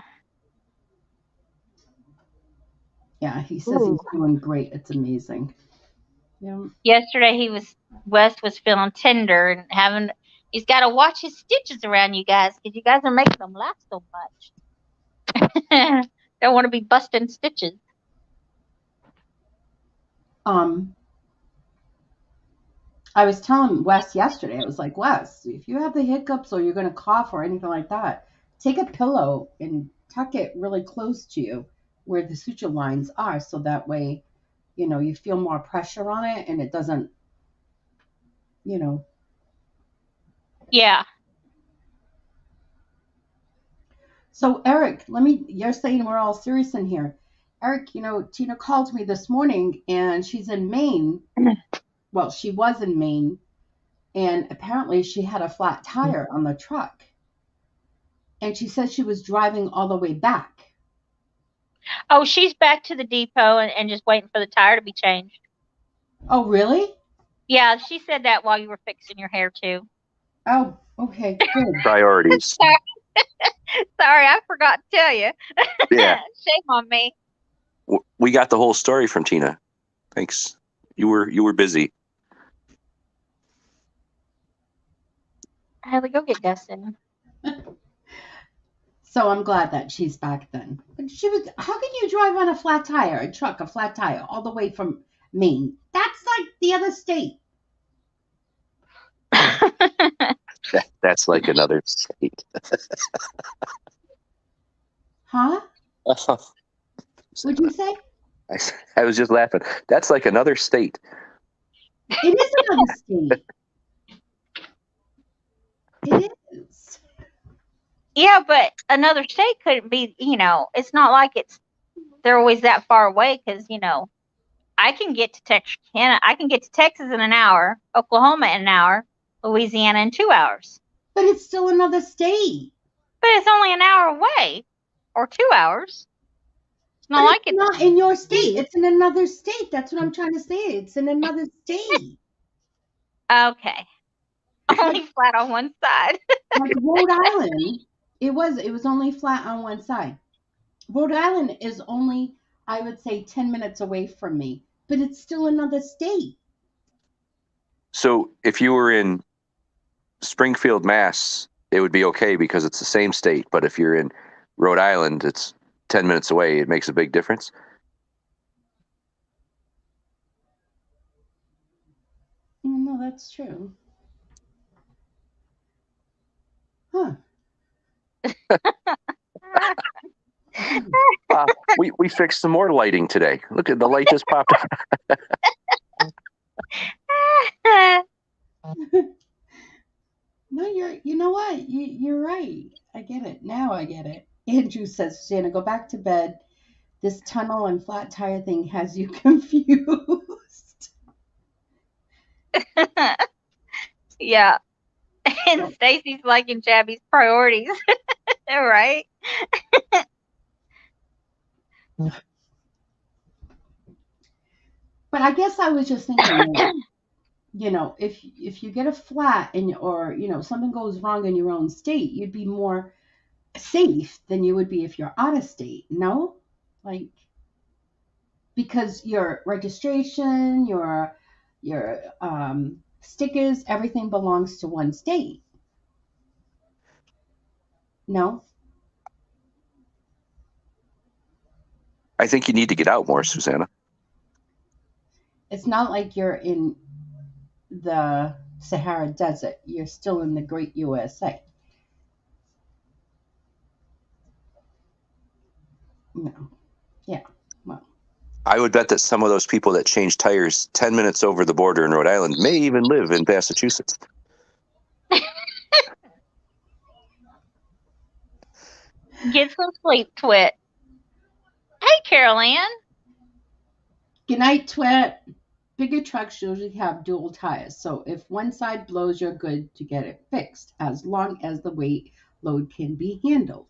Yeah, he says he's doing great. It's amazing. Yeah. Yesterday Wes was feeling tender and he's got to watch his stitches around you guys because you guys are making them laugh so much. Don't want to be busting stitches. I was telling Wes yesterday, I was like, Wes, if you have the hiccups or you're going to cough or anything like that, take a pillow and tuck it really close to you where the suture lines are. So that way, you feel more pressure on it and it doesn't, Yeah. So Eric, you're saying we're all serious in here. Eric, Tina called me this morning and she's in Maine. Well, she was in Maine and apparently she had a flat tire on the truck. And she said she was driving all the way back. Oh, she's back to the depot and just waiting for the tire to be changed. Oh, really? Yeah, she said that while you were fixing your hair too. Oh, okay, good. Priorities. Sorry, I forgot to tell you. Yeah. Shame on me. We got the whole story from Tina. Thanks. You were busy. I had to go get Dustin. So I'm glad that she's back then. But how can you drive on a flat tire, a flat tire, all the way from Maine? That's like the other state. That's like another state. Huh? What'd you say? I was just laughing. That's like another state. It is another state. It is. Yeah, but another state couldn't be, it's not like they're always that far away because, I can get to Texarkana. I can get to Texas in an hour, Oklahoma in an hour, Louisiana in 2 hours. But it's still another state. But it's only an hour away or 2 hours. It's not like it's not in your state. It's in another state. That's what I'm trying to say. It's in another state. Okay. Only flat on one side. Like Rhode Island, it was only flat on one side. Rhode Island is only, I would say, 10 minutes away from me, but it's still another state. So if you were in Springfield, Mass, it would be okay because it's the same state. But if you're in Rhode Island, it's 10 minutes away. It makes a big difference. No, that's true. Huh. We fixed some more lighting today. Look at the light just popped up. No, you know what? You're right. I get it. Now I get it. Andrew says, Susana, go back to bed. This tunnel and flat tire thing has you confused. Yeah. And Stacy's liking Jabby's priorities. Right? But I guess I was just thinking, if you get a flat or something goes wrong in your own state, you'd be more safe than you would be if you're out of state. No, like because your registration, your stickers, everything belongs to one state. No. I think you need to get out more, Susana. It's not like you're in the Sahara Desert. You're still in the great USA. No. Yeah. Well, I would bet that some of those people that change tires 10 minutes over the border in Rhode Island may even live in Massachusetts. Get some sleep, Twit. Hey, Carol Ann. good night, Twit. Bigger trucks usually have dual tires, so if one side blows, you're good to get it fixed, as long as the weight load can be handled.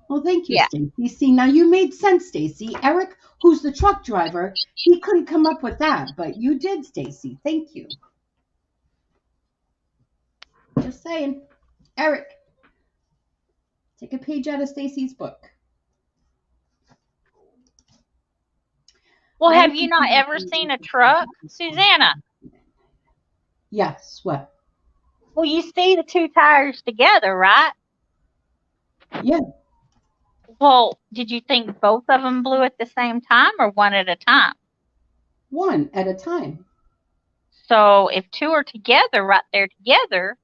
Well, thank you, Yeah. Stacy. See, now you made sense, Stacy. Eric, who's the truck driver, he couldn't come up with that, but you did, Stacy. Thank you. Just saying. Eric, take a page out of Stacy's book. Well, have you not ever seen a truck, Susana? Yes, what? Well, you see the two tires together, right? Yeah, Well, did you think both of them blew at the same time or one at a time? one at a time. So if two are together, right there together,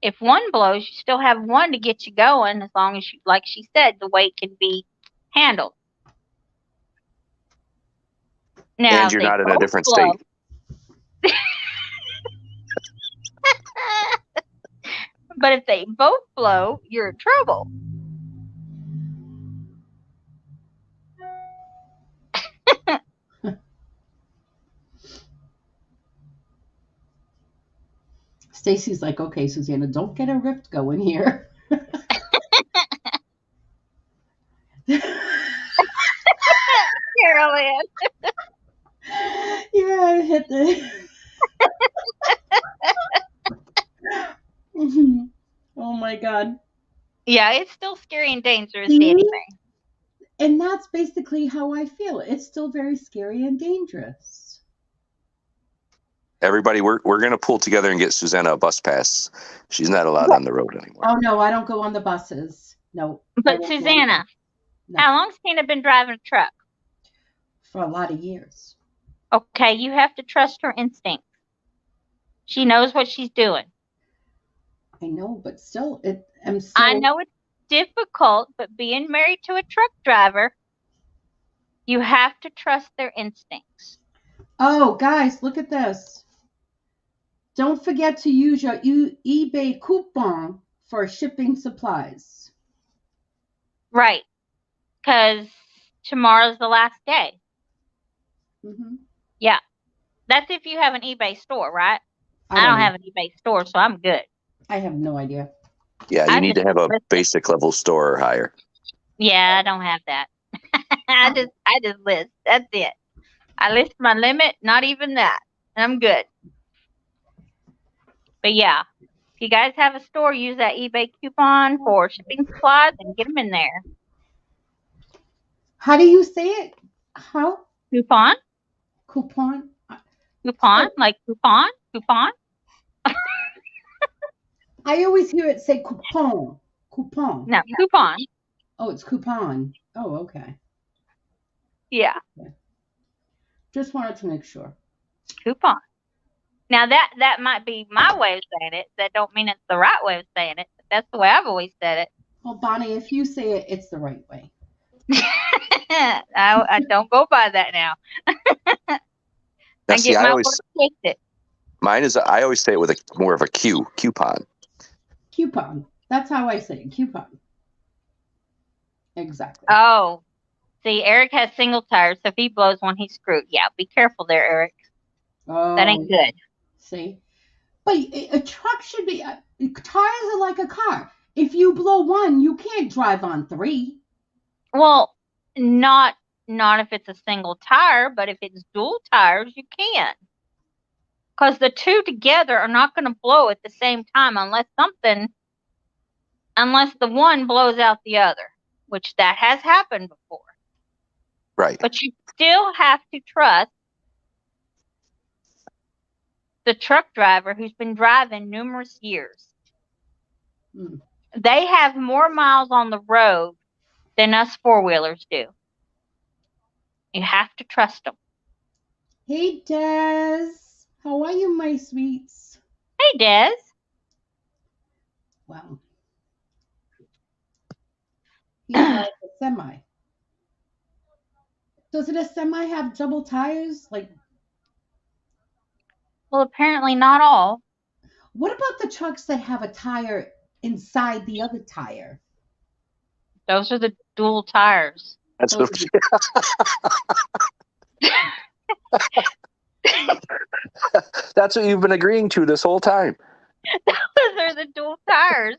if one blows, you still have one to get you going as long as, you, like she said, the weight can be handled. Now, And if you're they not in a both different blow, state. but if they both blow, you're in trouble. Stacy's like, okay, Susanna, don't get a rift going here. Carolyn. Yeah, hit the. Oh my God. Yeah, it's still scary and dangerous, See? Danny. And that's basically how I feel. It's still very scary and dangerous. Everybody, we're going to pull together and get Susana a bus pass. She's not allowed on the road anymore. Oh no, I don't go on the buses. No. But Susana, how long's Tina been driving a truck? For a lot of years. Okay, you have to trust her instincts. She knows what she's doing. I know, but still, I know it's difficult, but being married to a truck driver, you have to trust their instincts. Oh, guys, look at this. Don't forget to use your eBay coupon for shipping supplies. Right, because tomorrow's the last day. Mm-hmm. Yeah, that's if you have an eBay store, right? I don't have an eBay store, so I'm good. I have no idea. Yeah, you need to have a basic level store or higher. Yeah, I don't have that. I just list. That's it. I list my limit, not even that. And I'm good. But yeah, if you guys have a store, use that eBay coupon for shipping supplies and get them in there. How do you say it? How? Coupon? Coupon? Coupon? Like coupon? Coupon? I always hear it say coupon. Coupon. No, coupon. Oh, it's coupon. Oh, okay. Yeah. Just wanted to make sure. Coupon. Now that might be my way of saying it. That don't mean it's the right way of saying it. But that's the way I've always said it. Well, Bonnie, if you say it, it's the right way. I don't go by that now. Now, I see, get my word tasted. Mine is, I always say it with more of a Q, coupon. Coupon. That's how I say it. Coupon. Exactly. Oh, see, Eric has single tires, so if he blows one, he's screwed. Yeah, be careful there, Eric. Oh, that ain't good. See? But a truck should be, tires are like a car. If you blow one, you can't drive on three. Well, not if it's a single tire, but if it's dual tires, you can. Because the two together are not going to blow at the same time unless the one blows out the other, which that has happened before. Right. But you still have to trust the truck driver who's been driving numerous years. They have more miles on the road than us four-wheelers do. You have to trust them. Hey, Des. How are you, my sweets? Hey, Des. Wow. He drives a semi. Doesn't a semi have double tires? Like, Well, apparently not all. what about the trucks that have a tire inside the other tire? Those are the dual tires. That's Those what, that's what you've been agreeing to this whole time. Those are the dual tires.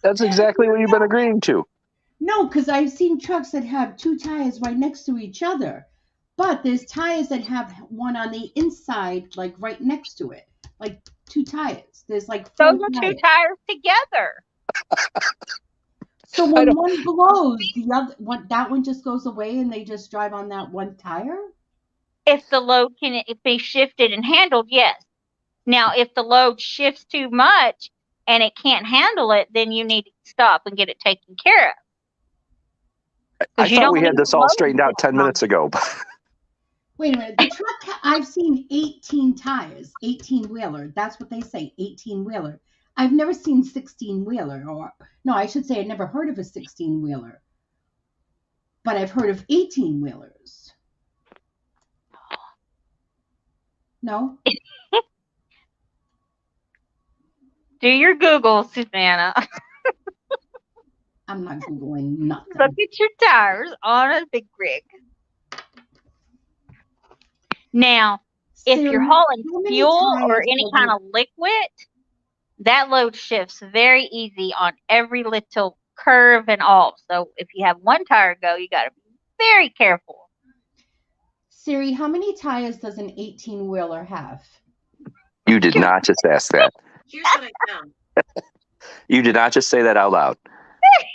That's exactly what you've been agreeing to. No, because I've seen trucks that have two tires right next to each other. But there's tires that have one on the inside, like right next to it. Like two tires. There's like four Those are two tires. tires together. So I when don't- one blows, the other one, that one just goes away and they just drive on that one tire? If the load can be shifted and handled, yes. Now, if the load shifts too much and it can't handle it, then you need to stop and get it taken care of. I You thought don't we had need this the all load straightened out to 10 minutes ago. Wait a minute. The truck, I've seen 18 tires, 18 wheeler. That's what they say, 18 wheeler. I've never seen 16 wheeler, or no, I should say I never heard of a 16 wheeler. But I've heard of 18 wheelers. No? Do your Google, Susana. I'm not Googling nothing. Look at your tires on a big rig. Now, if you're Siri, hauling how many fuel or tires any does kind it- of liquid, that load shifts very easy on every little curve and all. So if you have one tire go, you got to be very careful. Siri, how many tires does an 18 wheeler have? You did not just ask that. Here's what I found. You did not just say that out loud.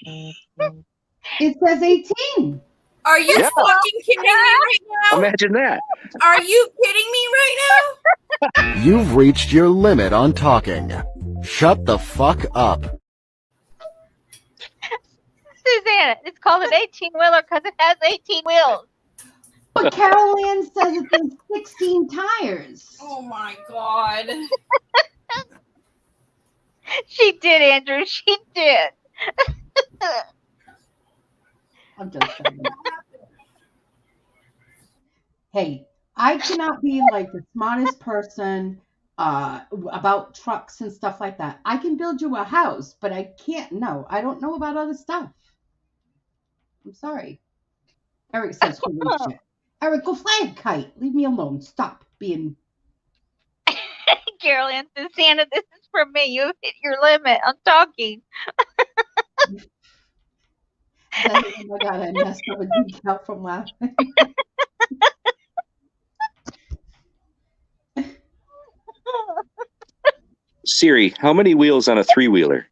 It says 18. Are you Yeah. fucking kidding me right now? Imagine that. Are you kidding me right now? You've reached your limit on talking. Shut the fuck up. Susana, it's called an 18-wheeler because it has 18 wheels. But Carol Ann says it says 16 tires. Oh my god. She did, Andrew. She did. I'm just saying. Hey, I cannot be like the smartest person about trucks and stuff like that. I can build you a house, but I can't. No, I don't know about other stuff. I'm sorry. Eric says, holy shit. Eric, go fly a kite. Leave me alone. Stop being. Carol Ann, Susana, this is from me. You've hit your limit on talking. Oh my God, I messed up a decal from laughing. Siri, how many wheels on a three-wheeler?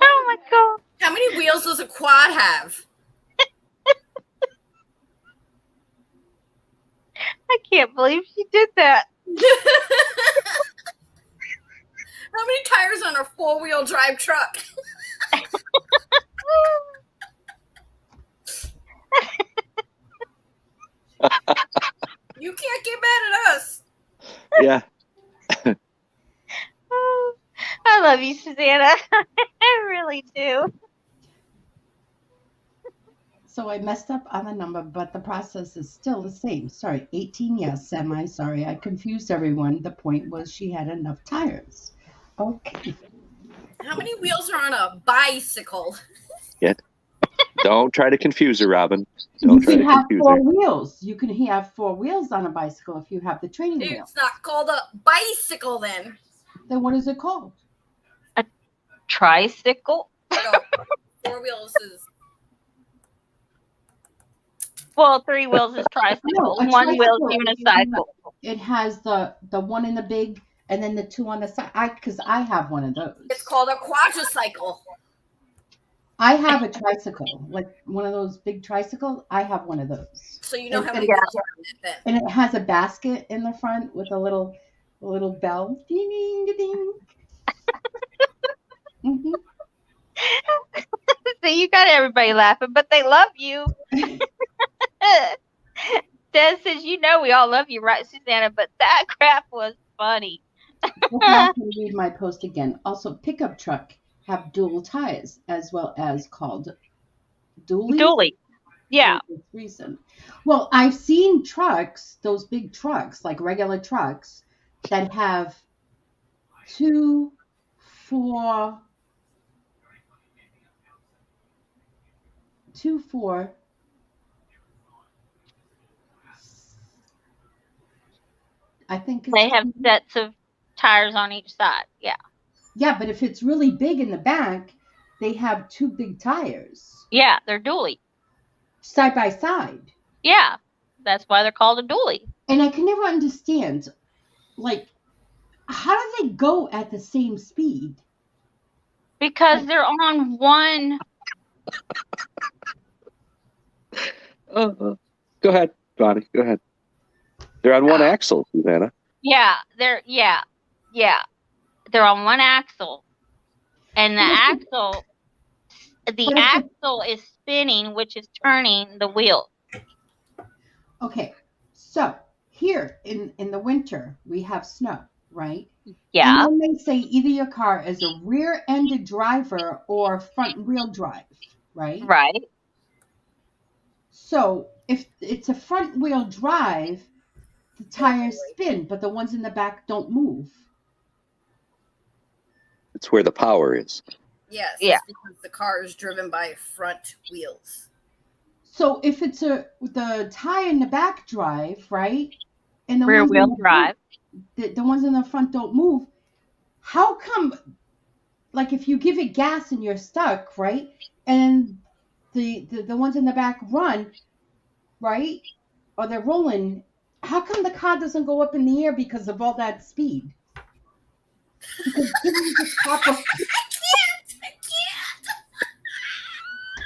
Oh my god. How many wheels does a quad have? I can't believe she did that. How many tires on a four-wheel drive truck? You can't get mad at us. Yeah. Oh, I love you, Susana. I really do. So I messed up on the number, but the process is still the same. Sorry, 18, yes, semi. Sorry, I confused everyone. The point was she had enough tires. Okay. How many wheels are on a bicycle? Don't try to confuse her, Robin. You Don't try can to have confuse four her. wheels. You can have four wheels on a bicycle if you have the training Dude, wheel. it's not called a bicycle then. Then what is it called? Tricycle. No, four wheels is. Well, 3 wheels is tricycle. No, a 1 wheel tricycle is is unicycle. It has the one in the big and then the two on the side. Because I have one of those. It's called a quadricycle. I have a tricycle, like one of those big tricycles. I have one of those. So you know how many Yeah. wheels are on it then. And it has a basket in the front with a little bell. Ding, ding, ding, ding. See, you got everybody laughing, but they love you. Des says, you know we all love you, right, Susanna? But that crap was funny. Go back and read my post again. Also, pickup truck have dual tires as well as called dualies. Dually. Yeah. For this reason. Well, I've seen trucks, those big trucks, like regular trucks, that have 2, 4, 2, 4. I think it's They have sets of tires on each side. Yeah. yeah, but if it's really big in the back, they have 2 big tires Yeah, they're dually. side by side. Yeah. That's why they're called a dually. And I can never understand, like, how do they go at the same speed? Because they're on one. Go ahead, Bonnie. Go ahead. They're on one axle, Susanna. Yeah, they're on one axle, and the axle is spinning, which is turning the wheel. Okay, so here in the winter we have snow, right? Yeah. And then they say either your car is a rear-ended driver or front-wheel drive, right? Right. So if it's a front-wheel drive, the tires spin, but the ones in the back don't move. It's where the power is. Yes, Yeah. it's because the car is driven by front wheels. So if it's the tire in the back drive, right? And the Rear ones in wheel the drive. front, the ones in the front don't move. How come, like, if you give it gas and you're stuck, right? And the ones in the back run, right? Or they're rolling, how come the car doesn't go up in the air because of all that speed? Because couldn't you just pop up? I can't.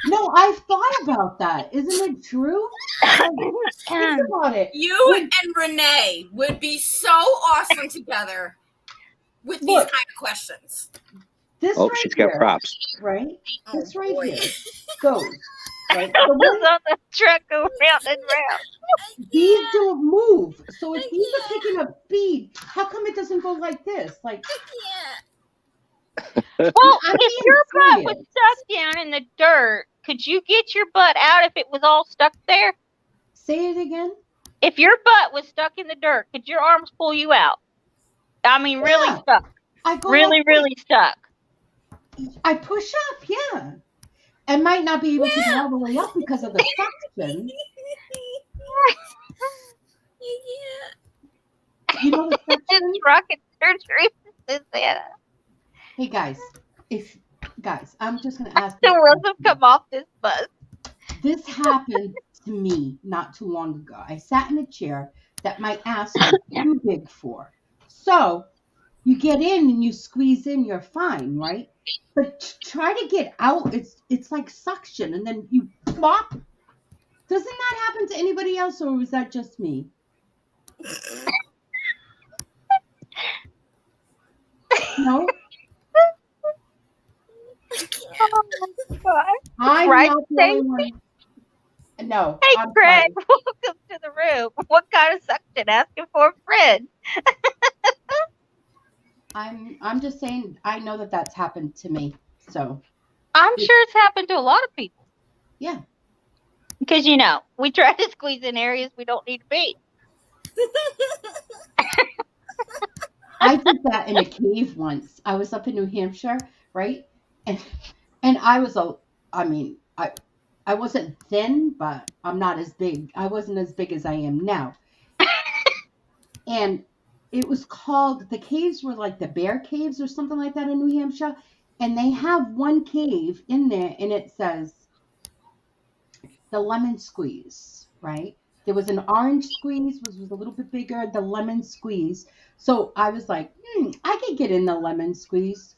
No, I've thought about that. Isn't it true? Think about it. You and Renee would be so awesome together with these kind of questions. This Oh, right she's here, got props. right? Oh, This right boy. here goes. Right? I was on the truck go round and round. These don't move. So if these are picking up speed, how come it doesn't go like this? Like, Well, I'm if being your butt was serious. stuck down in the dirt, could you get your butt out if it was all stuck there? Say it again. If your butt was stuck in the dirt, could your arms pull you out? I mean, really Yeah. stuck. I go Really, like really stuck. I push up, yeah. I might not be able to get all the way up because of the suction. You know the suction? It's rocket surgery, Susanna. Hey guys, I'm just gonna ask The you. wheels have come off this bus. This happened to me not too long ago. I sat in a chair that my ass was too big for. So you get in and you squeeze in, you're fine, right? But try to get out, it's like suction, and then you plop. Doesn't that happen to anybody else, or was that just me? No, Oh my God. I'm Right, not the only one. No, Hey, I'm Greg, sorry. welcome to the room. What kind of suction? Asking for a friend. I'm just saying I know that that's happened to me. So I'm sure it's happened to a lot of people. yeah. Because, we try to squeeze in areas we don't need to be. I did that in a cave once. I was up in New Hampshire, right? And I wasn't thin, but I'm not as big. I wasn't as big as I am now. And it was called, the caves were like the bear caves or something like that in New Hampshire. And they have one cave in there and it says the lemon squeeze, right? There was an orange squeeze, which was a little bit bigger, the lemon squeeze. So I was like, I could get in the lemon squeeze.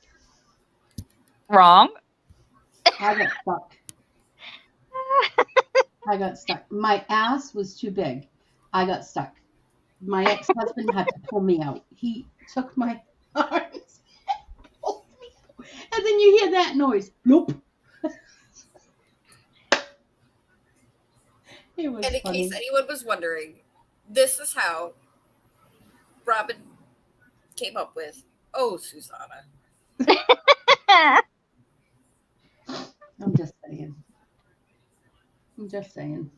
Wrong. I got stuck. My ass was too big. I got stuck. My ex-husband had to pull me out. He took my arms and pulled me out. And then you hear that noise. Bloop. It was And in funny. case anyone was wondering, this is how Robin came up with, oh, Susana. I'm just saying. I'm just saying.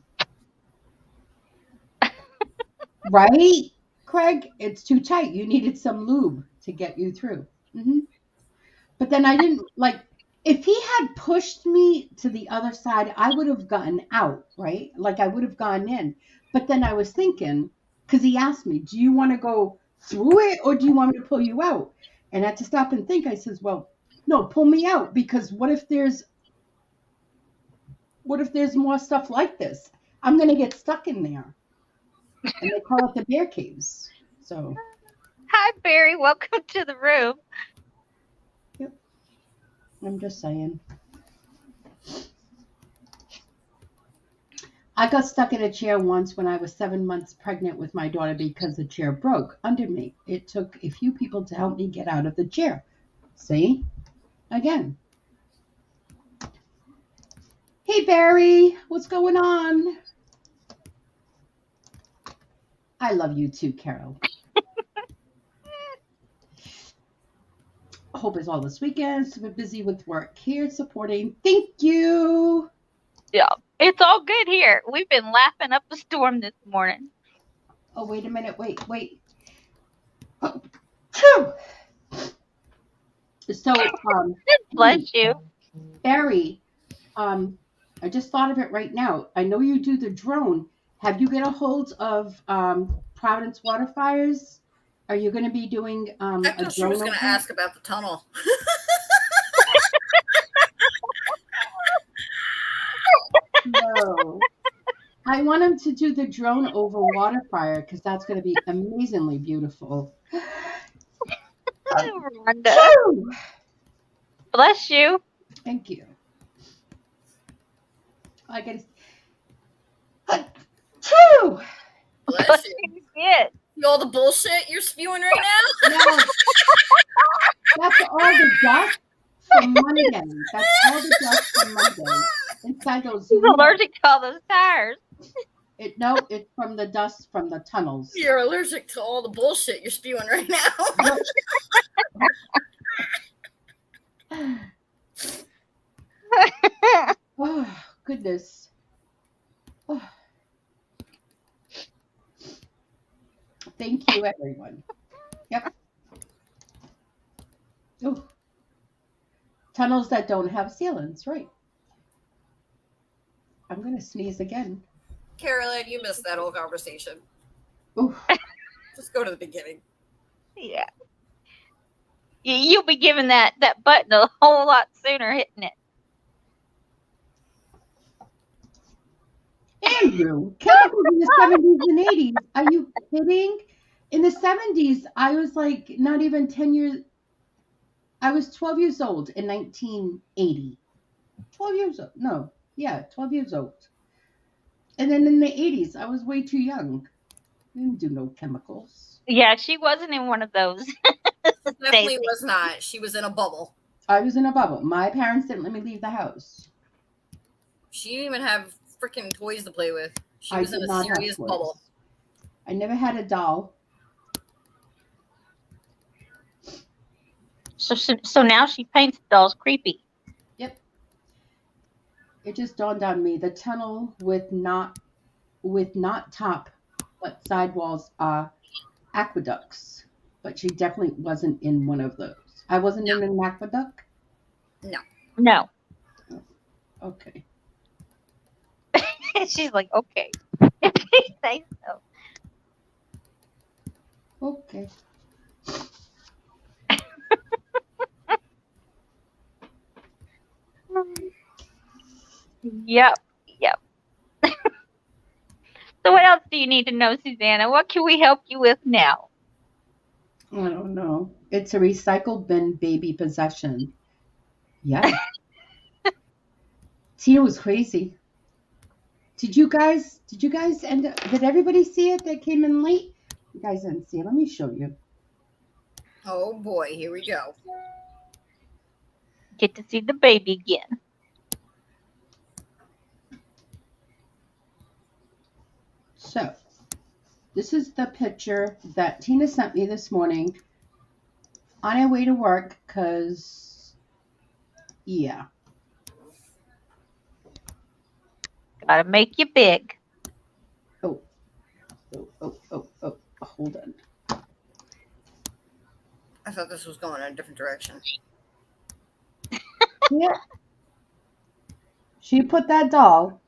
Right, Craig? It's too tight. You needed some lube to get you through. But then I didn't like. If he had pushed me to the other side, I would have gotten out, right? Like I would have gone in. But then I was thinking, because he asked me, "Do you want to go through it, or do you want me to pull you out?" And I had to stop and think. I says, "Well, no, pull me out, because what if there's more stuff like this? I'm gonna get stuck in there." And they call it the bear caves. So, Hi, Barry. Welcome to the room. yep. I'm just saying. I got stuck in a chair once when I was 7 months pregnant with my daughter because the chair broke under me. It took a few people to help me get out of the chair. See? Again. Hey, Barry. What's going on? I love you too, Carol. Hope it's all this weekend. Super busy with work here supporting. Thank you. Yeah, it's all good here. We've been laughing up a storm this morning. Oh, wait a minute. Wait. Oh, phew. So, Bless you. Barry, I just thought of it right now. I know you do the drone. Have you get a hold of Providence Water Fires? Are you going to be doing I a thought she drone was going to over? ask about the tunnel. No. I want him to do the drone over water fire because that's going to be amazingly beautiful. Rhonda. Phew. Bless you. Thank you. I got to. Phew. Bless you. Good. See all the bullshit you're spewing right now? No, that's all the dust from Monday. That's all the dust from Monday inside those. She's allergic to all those tires. No, it's from the dust from the tunnels. You're allergic to all the bullshit you're spewing right now. Oh, goodness. Oh. Thank you, everyone. Yep. Oh. Tunnels that don't have sealants, right. I'm going to sneeze again. Carolyn, you missed that whole conversation. Ooh. Just go to the beginning. Yeah. You'll be giving that button a whole lot sooner, hitting it. Andrew, chemicals in the 70s and 80s. Are you kidding? In the 70s, I was like not even 10 years. I was 12 years old in 1980. 12 years old. No. Yeah, 12 years old. And then in the 80s, I was way too young. I didn't do no chemicals. Yeah, she wasn't in one of those. Definitely was not. She was in a bubble. I was in a bubble. My parents didn't let me leave the house. She didn't even have freaking toys to play with. She I was did in a not have serious toys. bubble. I never had a doll. So now she paints dolls creepy. Yep. It just dawned on me the tunnel with not top but sidewalls are aqueducts. But she definitely wasn't in one of those. I wasn't in an aqueduct? No. Okay. She's like, okay. If you say so. Okay. Yep. So what else do you need to know, Susanna? What can we help you with now? I don't know. It's a recycle bin baby possession. Yeah. Tina was crazy. Did you guys end up, did everybody see it that came in late? You guys didn't see it. Let me show you. Oh boy, here we go. Get to see the baby again. So, this is the picture that Tina sent me this morning on our way to work because, yeah. Gotta make you big. Oh, hold on. I thought this was going in a different direction. Yeah. She put that doll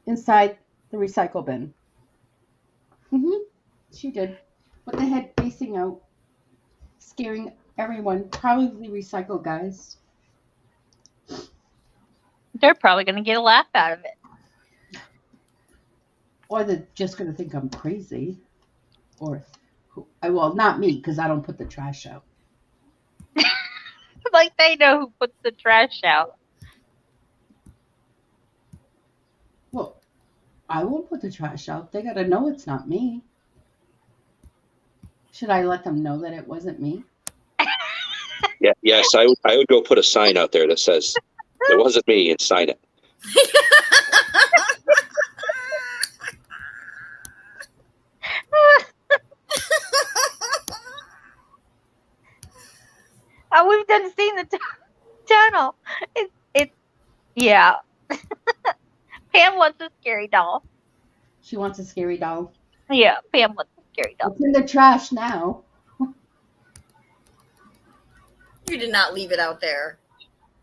inside the recycle bin. She did. With the head facing out, scaring everyone. Probably recycle guys. They're probably gonna get a laugh out of it. Or they're just going to think I'm crazy. Or, well, not me, because I don't put the trash out. Like they know who puts the trash out. Well, I won't put the trash out. They got to know it's not me. Should I let them know that it wasn't me? Yeah, yes, I would go put a sign out there that says, "It wasn't me," and sign it. Oh, we've done seen the tunnel. It's yeah. Pam wants a scary doll. She wants a scary doll. Yeah, Pam wants a scary doll. It's in the trash now. You did not leave it out there.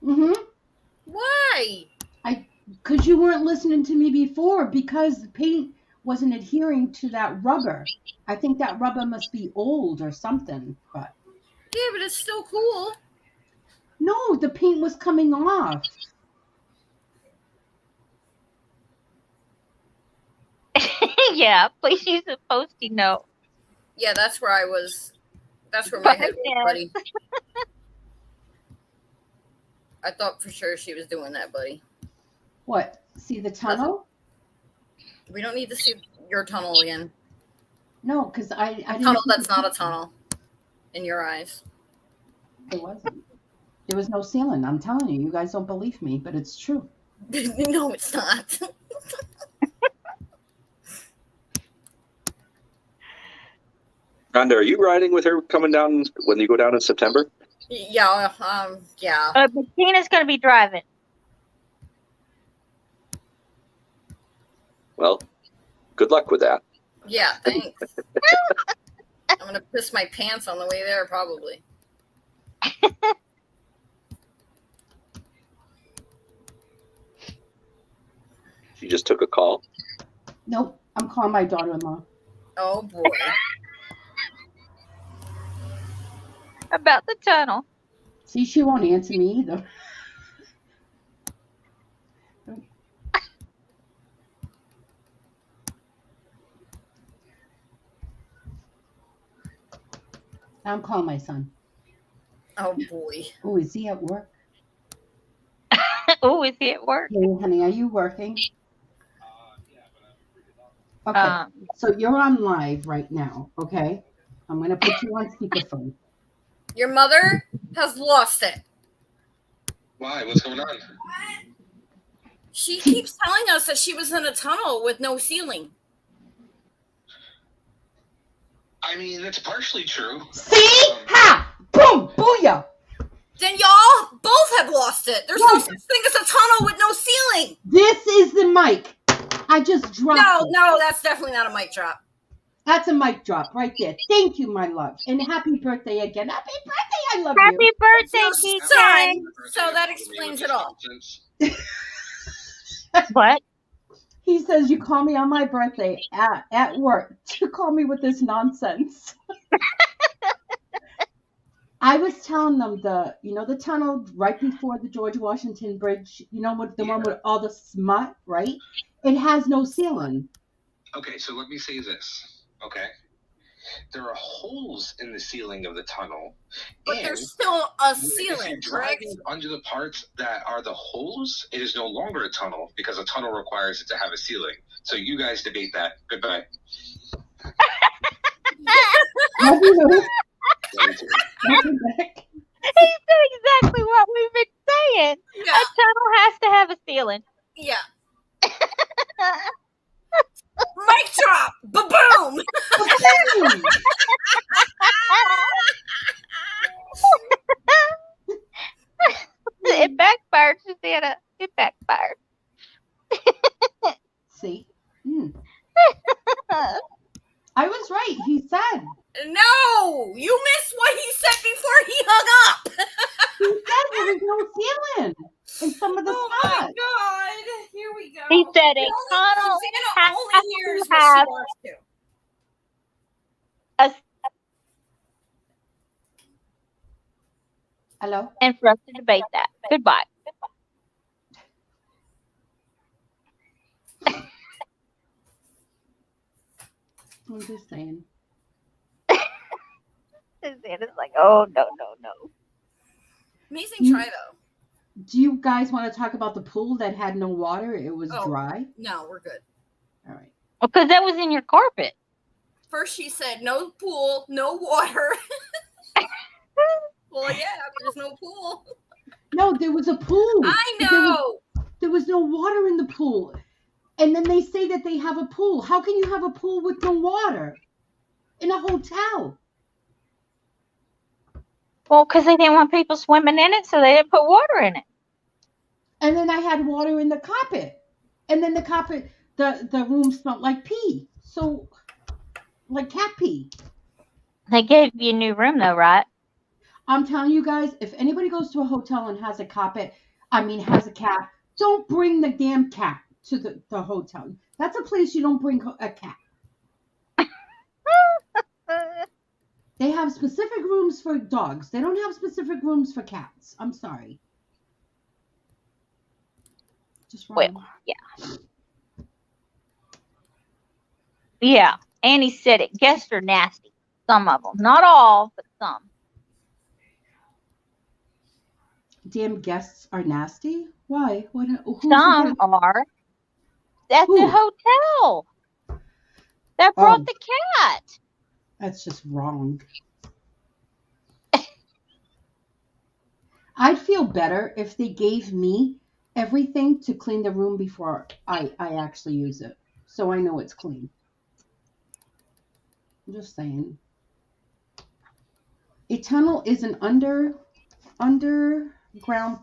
Why? Because you weren't listening to me before, because the paint wasn't adhering to that rubber. I think that rubber must be old or something. But Yeah, but it's still cool. no, the paint was coming off. Yeah, please use a Post-it note. Yeah, that's where I was. That's where my head was, buddy. I thought for sure she was doing that, buddy. What? See the tunnel? We don't need to see your tunnel again. No, because I didn't. Tunnel that's not a tunnel in your eyes. It wasn't. There was no ceiling. I'm telling you, you guys don't believe me, but it's true. No, it's not. Rhonda, are you riding with her coming down when you go down in September? Yeah, yeah. But Tina's gonna be driving. Well, good luck with that. Yeah, thanks. I'm gonna piss my pants on the way there, probably. She just took a call. Nope, I'm calling my daughter-in-law. Oh boy. About the tunnel. See, she won't answer me either. I'm calling my son. Oh boy. Oh, is he at work? Oh, is he at work? Hey, honey, are you working? Okay, so you're on live right now, okay? I'm going to put you on speakerphone. Your mother has lost it. Why? What's going on? She keeps telling us that she was in a tunnel with no ceiling. I mean, that's partially true. See? Ha! Boom! Booyah! Then y'all both have lost it. There's no such thing as a tunnel with no ceiling. This is the mic. I just dropped it. No, that's definitely not a mic drop. That's a mic drop right there. Thank you, my love. And happy birthday again. Happy birthday. I love Happy you. birthday, No TJ. son, so that explains it all. What? He says you call me on my birthday at work to call me with this nonsense. I was telling them the tunnel right before the George Washington Bridge, what the one with all the smut, right? It has no ceiling. Okay, so let me say this, okay? There are holes in the ceiling of the tunnel. But there's still a If ceiling, you're correct? driving under the parts that are the holes, it is no longer a tunnel because a tunnel requires it to have a ceiling. So you guys debate that. Goodbye. How do you know? He said exactly what we've been saying. Yeah. A tunnel has to have a ceiling. Yeah. See? I was right. He said. No, you missed what he said before he hung up. He said there was no ceiling in some of the Oh my spots. God! Here we go. He said a tunnel Susana has only hears to what she have wants to. a, Hello? and for us to debate that. Goodbye. I'm just saying. It's like, oh, no. Amazing try though. Do you guys want to talk about the pool that had no water? It was dry. No, we're good. All right. Because that was in your carpet. First she said no pool, no water. Well, yeah, there's no pool. No, there was a pool. I know. There was no water in the pool. And then they say that they have a pool. How can you have a pool with no water in a hotel? Well, because they didn't want people swimming in it, so they didn't put water in it. And then I had water in the carpet. And then the carpet, the room smelled like pee. So, like cat pee. They gave you a new room, though, right? I'm telling you guys, if anybody goes to a hotel and has a carpet, has a cat, don't bring the damn cat to the hotel. That's a place you don't bring a cat. They have specific rooms for dogs. They don't have specific rooms for cats. I'm sorry. Just wrong. Well, yeah. Yeah. Annie said it. Guests are nasty. Some of them. Not all, but some. Damn guests are nasty? Why? Some are. At the hotel. That brought the cat. That's just wrong. I'd feel better if they gave me everything to clean the room before I actually use it. So I know it's clean. I'm just saying. A tunnel is an underground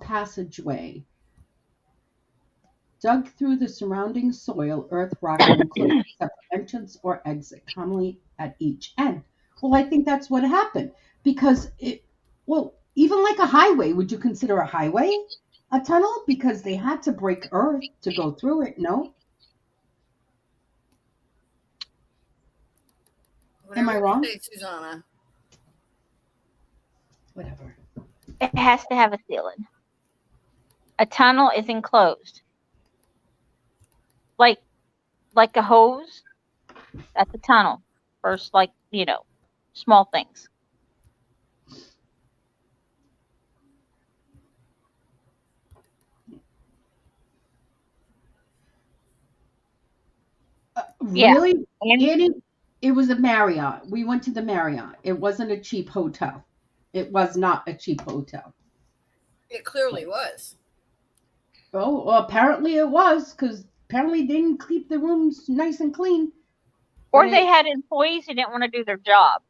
passageway dug through the surrounding soil, earth, rock, and includes a separate entrance or exit, commonly at each end. Well, I think that's what happened because even like a highway, would you consider a highway a tunnel? Because they had to break earth to go through it, no? Whatever Am I wrong? you say, Susana. Whatever. It has to have a ceiling. A tunnel is enclosed. Like a hose, that's a tunnel. First, small things. Really? Yeah. It was a Marriott. We went to the Marriott. It wasn't a cheap hotel. It was not a cheap hotel. It clearly was. Oh, well, apparently it was, because apparently they didn't keep the rooms nice and clean. Or they had employees who didn't want to do their job.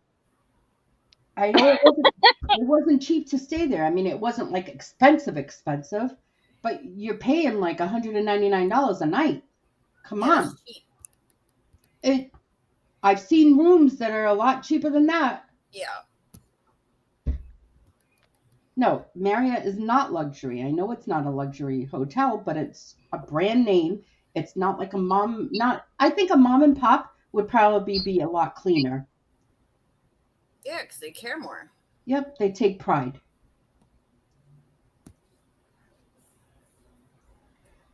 I know it wasn't cheap to stay there. I mean, it wasn't like expensive, but you're paying like $199 a night. Come on. I've seen rooms that are a lot cheaper than that. Yeah. No, Marriott is not luxury. I know it's not a luxury hotel, but it's a brand name. It's not like I think a mom and pop would probably be a lot cleaner. Yeah, because they care more. Yep, they take pride.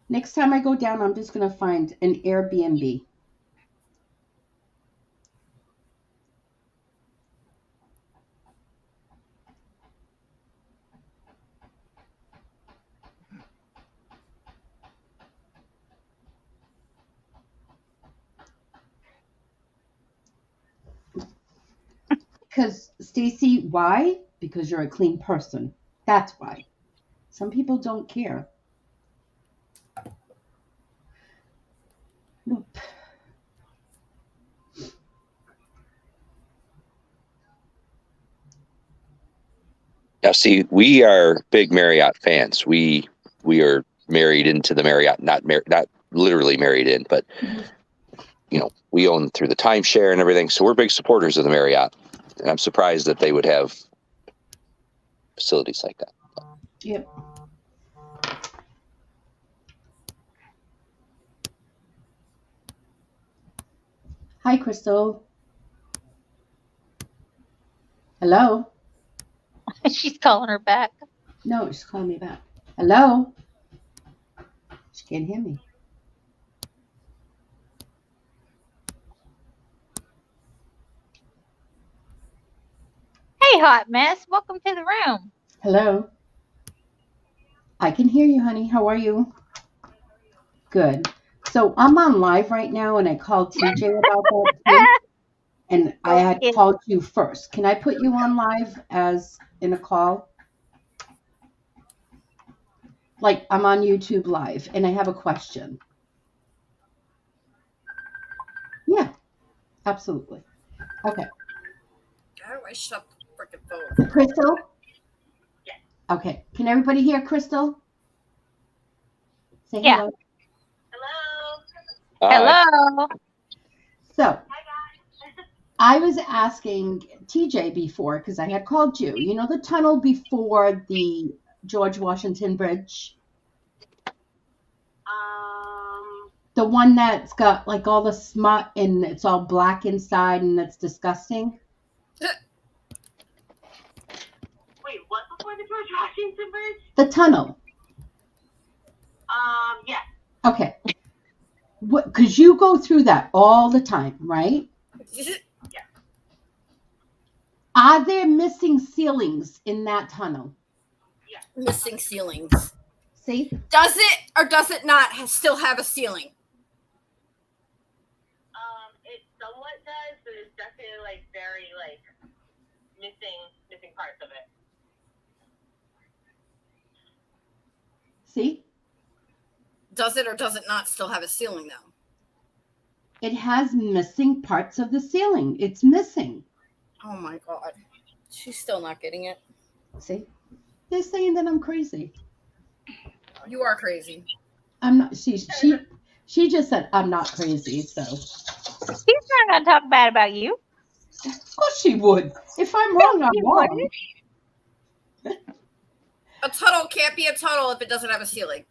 Next time I go down, I'm just going to find an Airbnb. Because, Stacy, why? Because you're a clean person. That's why. Some people don't care. Nope. Now, see, we are big Marriott fans. We are married into the Marriott, not literally married in, but we own through the timeshare and everything, so we're big supporters of the Marriott, and I'm surprised that they would have facilities like that. Yep. Hi, Crystal. Hello. She's calling her back. No, she's calling me back. Hello. She can't hear me. Hey, hot mess. Welcome to the room. Hello. I can hear you, honey. How are you? Good. So I'm on live right now, and I called TJ about that too. And I had Okay. called you first. Can I put you on live as in a call? Like I'm on YouTube live, and I have a question. Yeah, absolutely. Okay. How do I shut the freaking phone? Crystal? Okay. Can everybody hear Crystal? Say Yeah. hello. Hello. So I was asking TJ before, because I had called you. You know the tunnel before the George Washington Bridge? The one that's got like all the smut and it's all black inside and it's disgusting? Wait, what before the George Washington Bridge? The tunnel. Yeah. Okay. Because you go through that all the time, right? Yeah. Are there missing ceilings in that tunnel? Missing ceilings. See? Does it or does it not still have a ceiling? It somewhat does, but it's definitely like very like missing parts of it. See? Does it or does it not still have a ceiling though? It has missing parts of the ceiling. It's missing. Oh my god. She's still not getting it. See? They're saying that I'm crazy. You are crazy. I'm not. She just said I'm not crazy. So She's not going to talk bad about you. of course she would. If I'm wrong, I'm She wrong. A tunnel can't be a tunnel if it doesn't have a ceiling.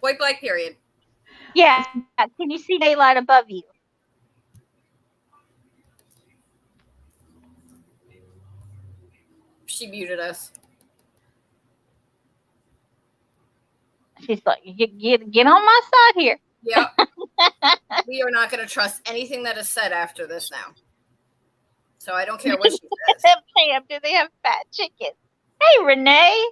Point blank period. Yeah. Can you see daylight above you? She muted us. She's like, get on my side here. Yep. We are not going to trust anything that is said after this now. So I don't care what she says. Pam, do they have fat chickens? Hey, Renee.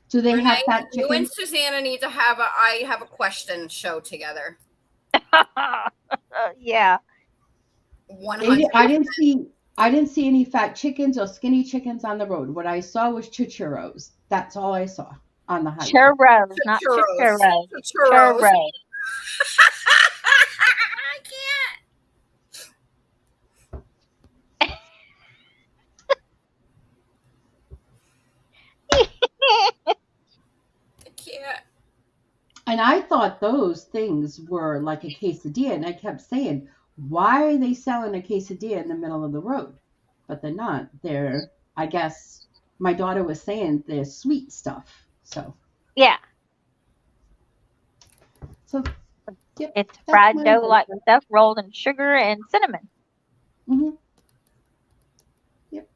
Do they Renee, have fat you and chickens? Susana need to have I have a question show together. Yeah. 100. I didn't see any fat chickens or skinny chickens on the road. What I saw was churros. That's all I saw on the highway. Churros, not Churros. churros. Churros. Churros. I can't. And I thought those things were like a quesadilla. And I kept saying, why are they selling a quesadilla in the middle of the road? But they're not. They're, I guess, my daughter was saying they're sweet stuff. So, Yeah. so yep. It's that's fried my dough like answer. stuff rolled in sugar and cinnamon. Mm-hmm. Yep.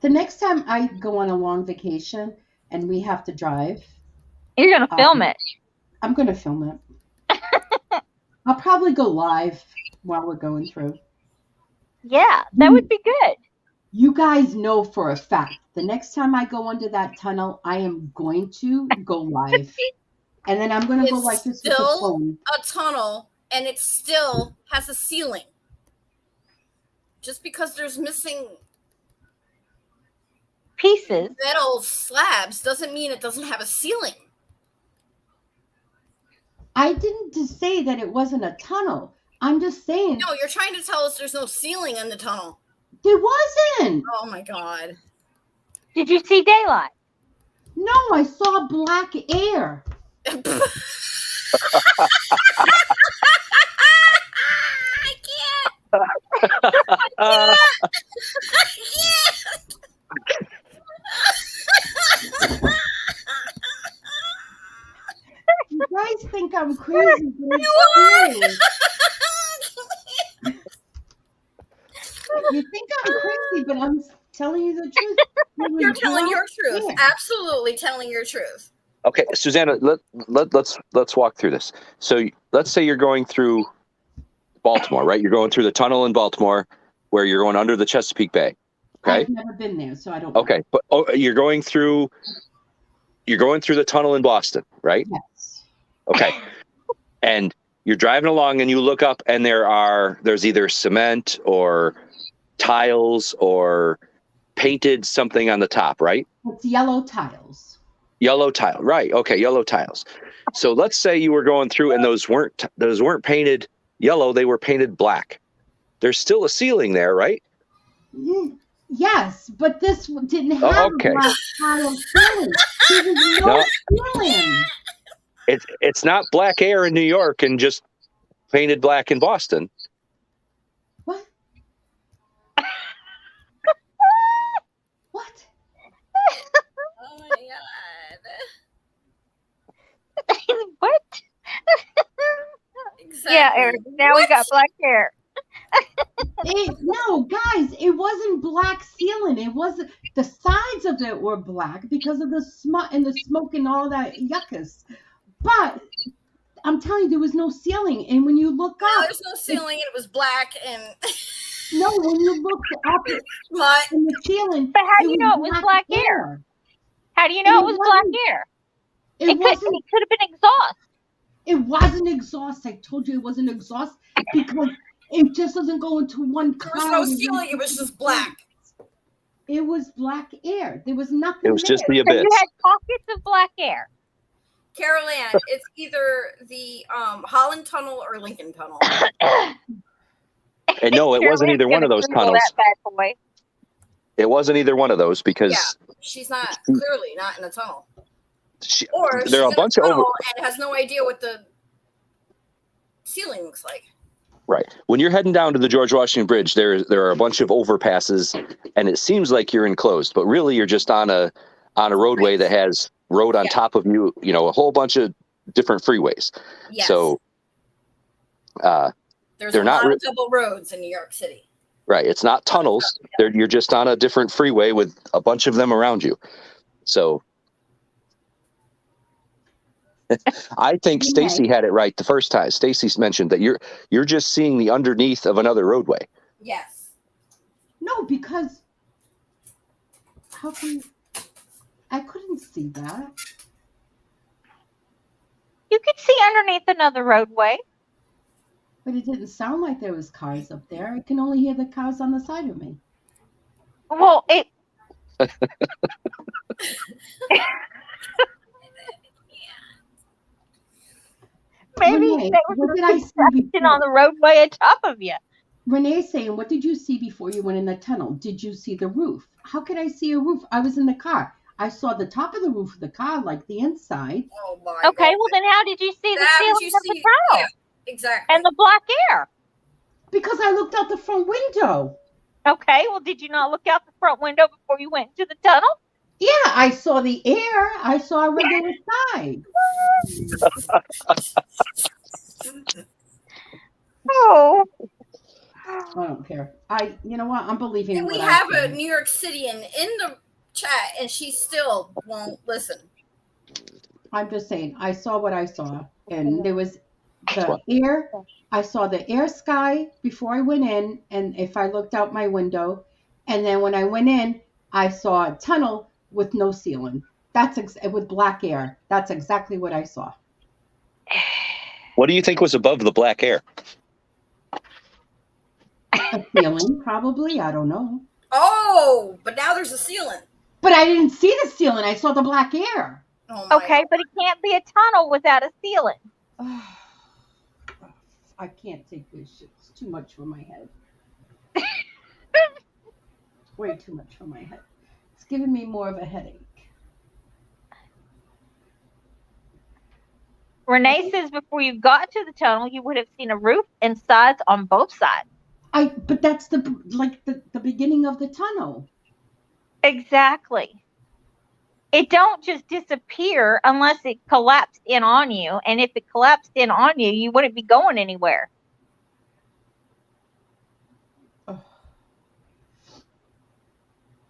The next time I go on a long vacation and we have to drive, You're going to film it. I'm going to film it. I'll probably go live while we're going through. Yeah, that would be good. You guys know for a fact, the next time I go under that tunnel, I am going to go live. And then I'm going to go like this with the Still phone. a tunnel and it still has a ceiling. Just because there's missing Pieces. metal slabs doesn't mean it doesn't have a ceiling. I didn't just say that it wasn't a tunnel. I'm just saying No, you're trying to tell us there's no ceiling in the tunnel. there wasn't. Oh my god. Did you see daylight? No, I saw black air. I Uh, You guys think I'm crazy, but it's true. You think I'm crazy, but I'm telling you the truth. It was You're telling your black truth. air. Absolutely telling your truth. okay, Susanna, let's walk through this. So let's say you're going through Baltimore, right? You're going through the tunnel in Baltimore where you're going under the Chesapeake Bay. Okay. I've never been there, so I don't know. Okay. But you're going through the tunnel in Boston, right? Yes. Okay. And you're driving along and you look up and there's either cement or tiles or painted something on the top, right? It's yellow tiles. Yellow tile, right? Okay, yellow tiles. So let's say you were going through and those weren't painted yellow; they were painted black. There's still a ceiling there, right? Yes, but this didn't have okay. a black tile ceiling. There was no ceiling. It's not black air in New York and just painted black in Boston. What? What? Oh my god. What? Exactly. Yeah, Eric. Now we got black hair. No, guys, it wasn't black ceiling. It wasn't. The sides of it were black because of the smut and the smoke and all that yuckus. But I'm telling you, there was no ceiling. And when you look No, up, there's no ceiling. It was black and no, when you look up smut. in the ceiling, But how do you know it was black air? How do you know it was black air? It could have been exhaust. It wasn't exhaust. I told you it wasn't exhaust because it just doesn't go into one There cloud. was no ceiling. It was just black. It was black air. There was nothing. It was just the So abyss. you had pockets of black air. Carol Ann, it's either the Holland Tunnel or Lincoln Tunnel. And no, it wasn't either one of those tunnels. That bad boy. It wasn't either one of those because She's not clearly not in a tunnel. Or there are a bunch of and has no idea what the ceiling looks like. Right. When you're heading down to the George Washington Bridge, there are a bunch of overpasses, and it seems like you're enclosed, but really you're just on a roadway that has road on top of you. You know, a whole bunch of different freeways. Yes. So there's they're a not lot of double roads in New York City. Right. It's not tunnels. You're just on a different freeway with a bunch of them around you. So I think Stacy had it right the first time. Stacy mentioned that you're just seeing the underneath of another roadway. Yes. No, because how can I couldn't see that. You could see underneath another roadway. But it didn't sound like there was cars up there. I can only hear the cars on the side of me. Well, it. Maybe Renee, there was what a did I see construction before? on the roadway on top of you. Renee's saying, what did you see before you went in the tunnel? Did you see the roof? How could I see a roof? I was in the car. I saw the top of the roof of the car, like the inside. Oh my Okay, God. well then how did you see the How did ceiling you of the see- tunnel Yeah, exactly. and the black air? Because I looked out the front window. Okay, well did you not look out the front window before you went into the tunnel? Yeah, I saw the air. I saw a regular side. Oh. I don't care. You know what? I'm believing. And we what I have see. a New York City in the chat, and she still won't listen. I'm just saying. I saw what I saw, and there was the air. I saw the air sky before I went in, and if I looked out my window, and then when I went in, I saw a tunnel with no ceiling. That's with black air. That's exactly what I saw. What do you think was above the black air? A ceiling, probably. I don't know. Oh, but now there's a ceiling. But I didn't see the ceiling. I saw the black air. Oh my Okay, but it can't be a tunnel without a ceiling. I can't take this shit. It's too much for my head. Way too much for my head. It's giving me more of a headache. Renee says before you got to the tunnel, you would have seen a roof and sides on both sides. But that's the beginning of the tunnel. Exactly. It don't just disappear unless it collapsed in on you. And if it collapsed in on you, you wouldn't be going anywhere. Oh.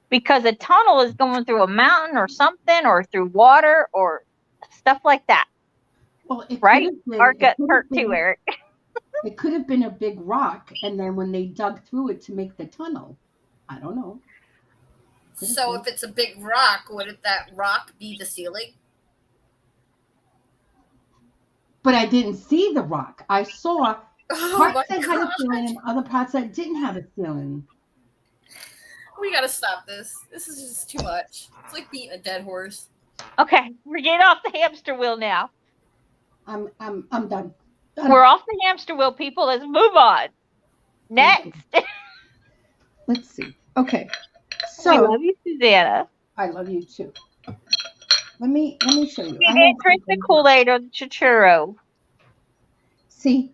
Because a tunnel is going through a mountain or something, or through water or stuff like that. Well, it right? could have been. Our guts hurt too, Eric. It could have been a big rock, and then when they dug through it to make the tunnel, I don't know. So if it's a big rock, would that rock be the ceiling? But I didn't see the rock. I saw parts that had a ceiling and other parts that didn't have a ceiling. We gotta stop this. This is just too much. It's like beating a dead horse. Okay, we're getting off the hamster wheel now. I'm done. We're off the hamster wheel, people. Let's move on. Next. Let's see. Okay. So we love you, Susana. I love you too. Let me show you. You didn't drink the Kool-Aid or the churro. See,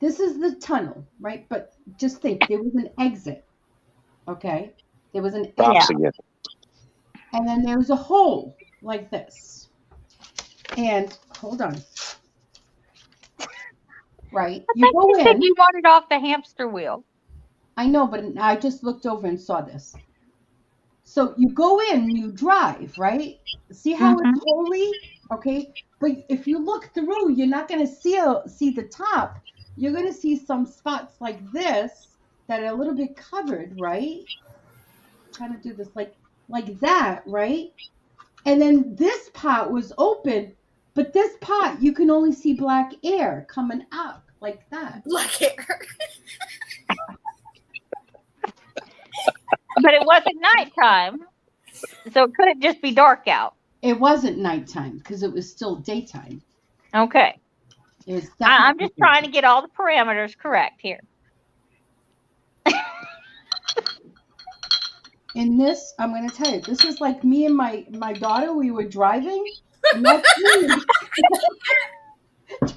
this is the tunnel, right? But just think, there was an exit. Okay? There was an exit. And then there was a hole like this. And hold on. Right? You go in. Said you wanted off the hamster wheel. I know, but I just looked over and saw this. So you go in, you drive, right? See how it's holy? Okay? But if you look through, you're not going to see the top. You're going to see some spots like this that are a little bit covered, right? I'm trying to do this like that, right? And then this part was open, but this part you can only see black air coming up like that. Black air. But it wasn't nighttime, so it couldn't just be dark out. It wasn't nighttime because it was still daytime. Okay. I'm just trying to get all the parameters correct here. In this, I'm going to tell you, this was like me and my daughter. We were driving. And that's me.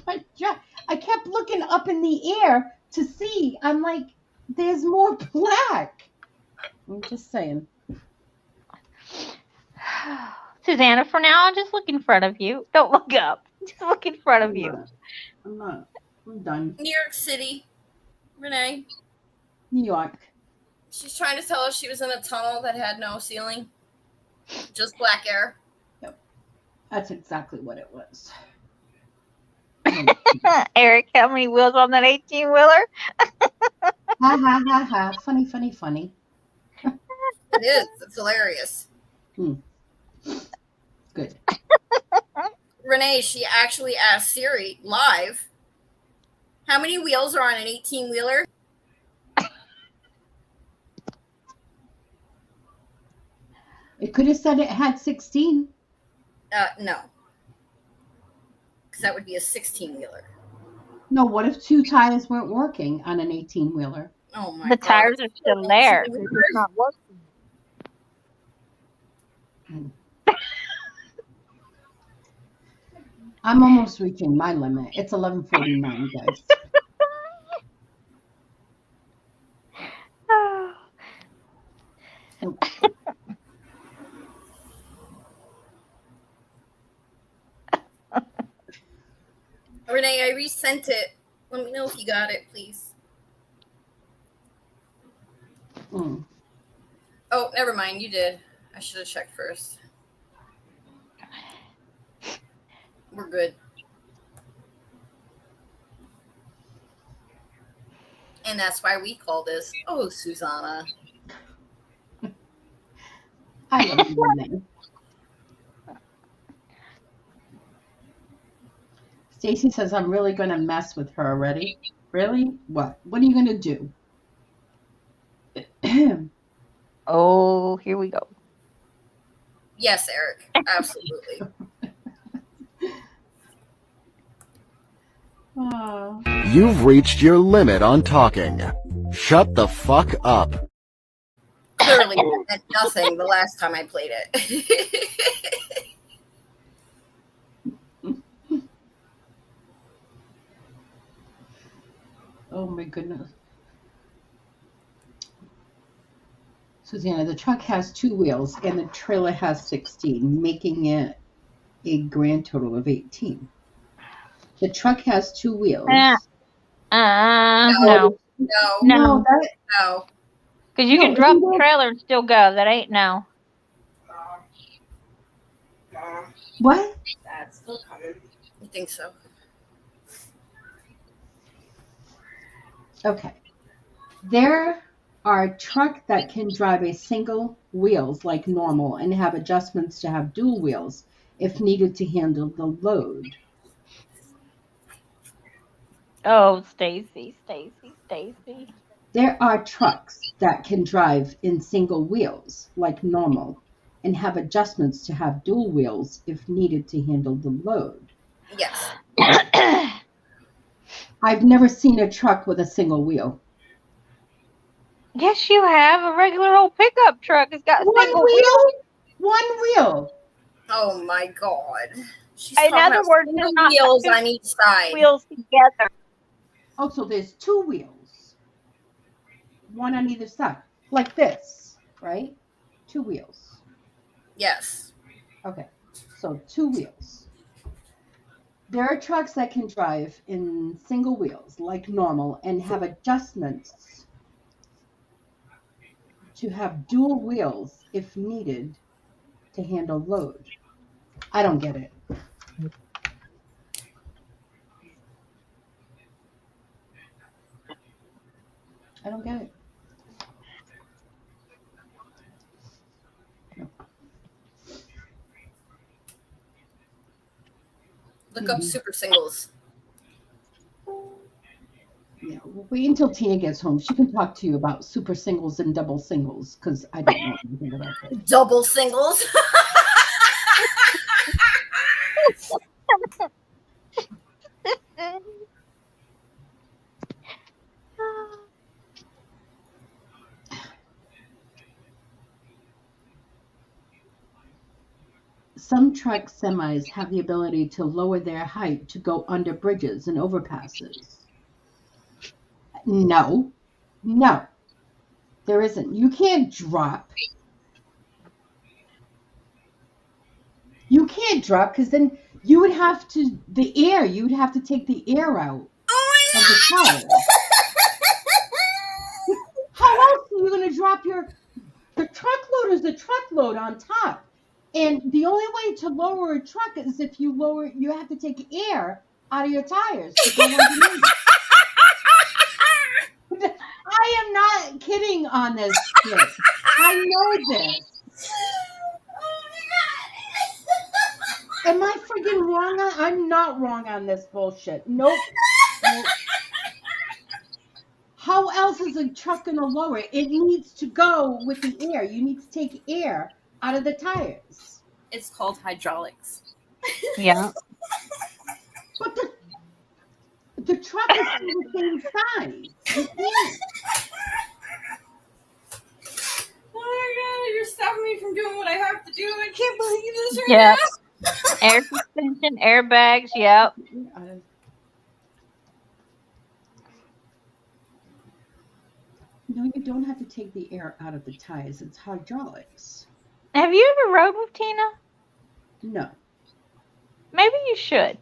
I kept looking up in the air to see. I'm like, there's more black. I'm just saying. Susana, for now, just look in front of you. Don't look up. Just look in front of you. I'm not. I'm done. New York City. Renee. New York. She's trying to tell us she was in a tunnel that had no ceiling. Just black air. Yep. That's exactly what it was. Eric, how many wheels on that 18-wheeler? Ha, ha, ha, ha. Funny, funny, funny. It is. It's hilarious. Good. Renee, she actually asked Siri live, how many wheels are on an 18-wheeler? It could have said it had 16. No. Because that would be a 16-wheeler. No, what if two tires weren't working on an 18-wheeler? Oh my God. The tires are still there. They're just not working. I'm almost reaching my limit. It's 11:49, guys. Renee, I resent it. Let me know if you got it, please. Oh, never mind. You did. I should have checked first. We're good. And that's why we call this, oh, Susana. I love you, Renee. Stacy says, I'm really going to mess with her already. Really? What? What are you going to do? Oh, here we go. Yes, Eric. Absolutely. You've reached your limit on talking. Shut the fuck up. Clearly, it meant nothing the last time I played it. Oh my goodness. Susanna, the truck has 2 wheels and the trailer has 16, making it a grand total of 18. The truck has 2 Uh, wheels. no. No. No, No. that No. Because you no, can drop isn't the that trailer and still go. That ain't no. what? That's still coming. You think so? Okay. There are trucks that can drive a single wheels like normal and have adjustments to have dual wheels if needed to handle the load. Oh, Stacy, Stacy, Stacy. There are trucks that can drive in single wheels like normal and have adjustments to have dual wheels if needed to handle the load. Yes. I've never seen a truck with a single wheel. Yes, you have. A regular old pickup truck has got a One single wheel. wheel? One wheel. Oh my God. She's In talking other about words, single there's not wheels two on each side. wheels together. Oh, so there's 2 wheels, one on either side, like this, right? 2 wheels. Yes. Okay, so 2 wheels. There are trucks that can drive in single wheels like normal and have adjustments to have dual wheels if needed to handle load. I don't get it. I don't get it. No. Look up super singles. Yeah, well, wait until Tina gets home. She can talk to you about super singles and double singles because I don't know anything about that. Double singles. Some truck semis have the ability to lower their height to go under bridges and overpasses. No, no, there isn't. You can't drop. You can't drop because then you would have to, you would have to take the air out Oh of the tire. How else are you going to drop the truckload is the truckload on top. And the only way to lower a truck is if you have to take air out of your tires to go underneath. I am not kidding on this shit. I know this. Am I freaking wrong? I'm not wrong on this bullshit. Nope. How else is a truck going to lower it? It needs to go with the air. You need to take air out of the tires. It's called hydraulics. Yeah. But the truck is still the same size. You can't. Oh my God, you're stopping me from doing what I have to do. I can't believe this right Yep. now. Air suspension, airbags. Yep. No, you don't have to take the air out of the tires. It's hydraulics. Have you ever rode with Tina? No. Maybe you should.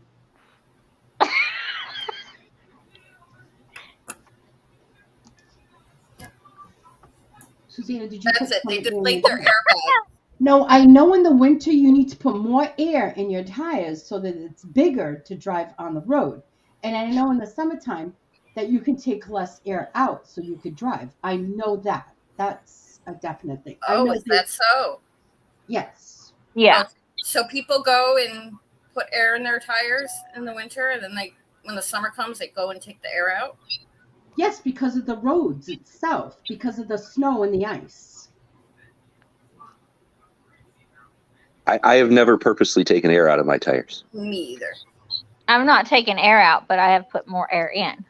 Susanna, did you That's put it. They some deflate in? their airbag. No, I know in the winter you need to put more air in your tires so that it's bigger to drive on the road. And I know in the summertime that you can take less air out so you could drive. I know that. That's a definite thing. I Oh, know is that so? Yes. Yeah. Oh, so people go and put air in their tires in the winter, and then when the summer comes, they go and take the air out? Yes, because of the roads itself, because of the snow and the ice. I have never purposely taken air out of my tires. Me either. I'm not taking air out, but I have put more air in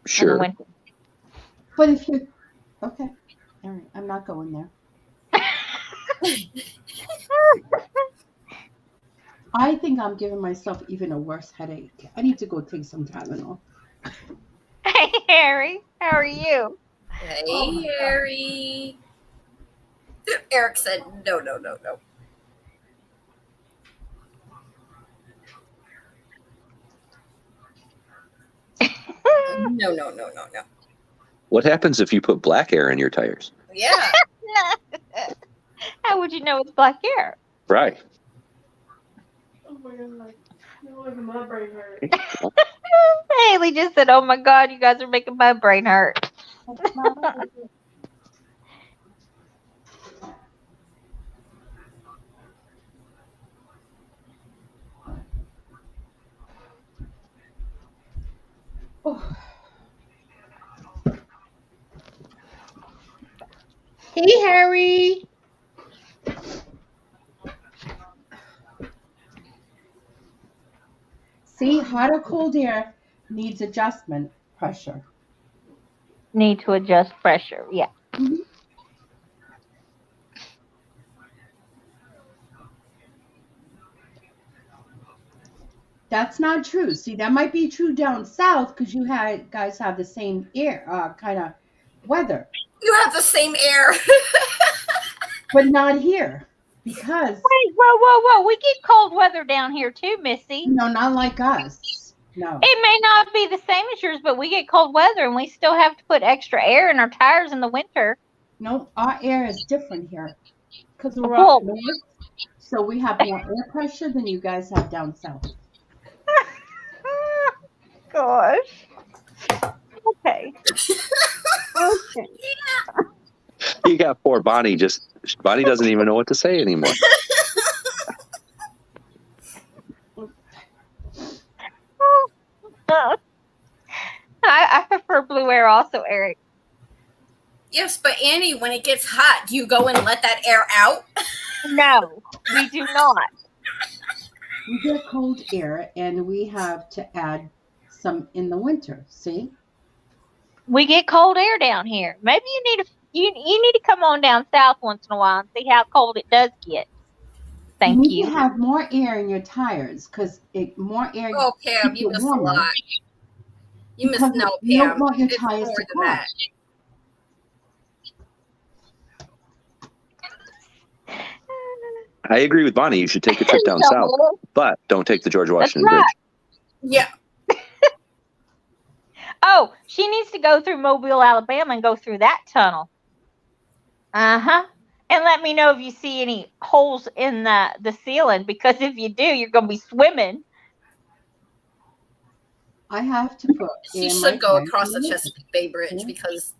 the Sure. winter. But if you okay. All right, I'm not going there. I think I'm giving myself even a worse headache. I need to go take some Tylenol. Hey, Harry. How are you? Hey, Oh my God. Harry. Eric said, no, no, no, no. No, no, no, no, no. What happens if you put black air in your tires? Yeah. How would you know it's black air? Right. Oh my God. You're making my brain hurt. Haley just said, "Oh my God, you guys are making my brain hurt." Oh. Hey, Harry. See, hot or cold air needs adjustment pressure. Need to adjust pressure. Yeah. Mhm. That's not true. See, that might be true down south because you guys have the same air kind of weather, You have the same air. but not here because Wait, whoa, whoa, whoa! We get cold weather down here too, Missy. not like us. No, It may not be the same as yours, but we get cold weather, and we still have to put extra air in our tires in the winter. no, our air is different here because we're up Well, north, so we have more air pressure than you guys have down south. gosh. Okay. Okay. You got poor Bonnie. Bonnie doesn't even know what to say anymore. I prefer blue air also, Eric. Yes, but Annie, when it gets hot, do you go and let that air out? No, we do not. We get cold air, and we have to add some in the winter. See, We get cold air down here. Maybe you need to come on down south once in a while and see how cold it does get. you Thank need you. to have more air in your tires because more air Oh, Pam, keeps you it missed a warmer. lot. You missed Because no, you don't Pam. want your It's tires more to than that. I agree with Bonnie. You should take a trip down south, but don't take the George That's Washington right. Bridge. Yeah. Oh, she needs to go through Mobile, Alabama and go through that tunnel. Uh-huh. And let me know if you see any holes in the ceiling, because if you do, you're going to be swimming. I have to put She in my should go tires across in the winter. Chesapeake Bay Bridge Yeah. because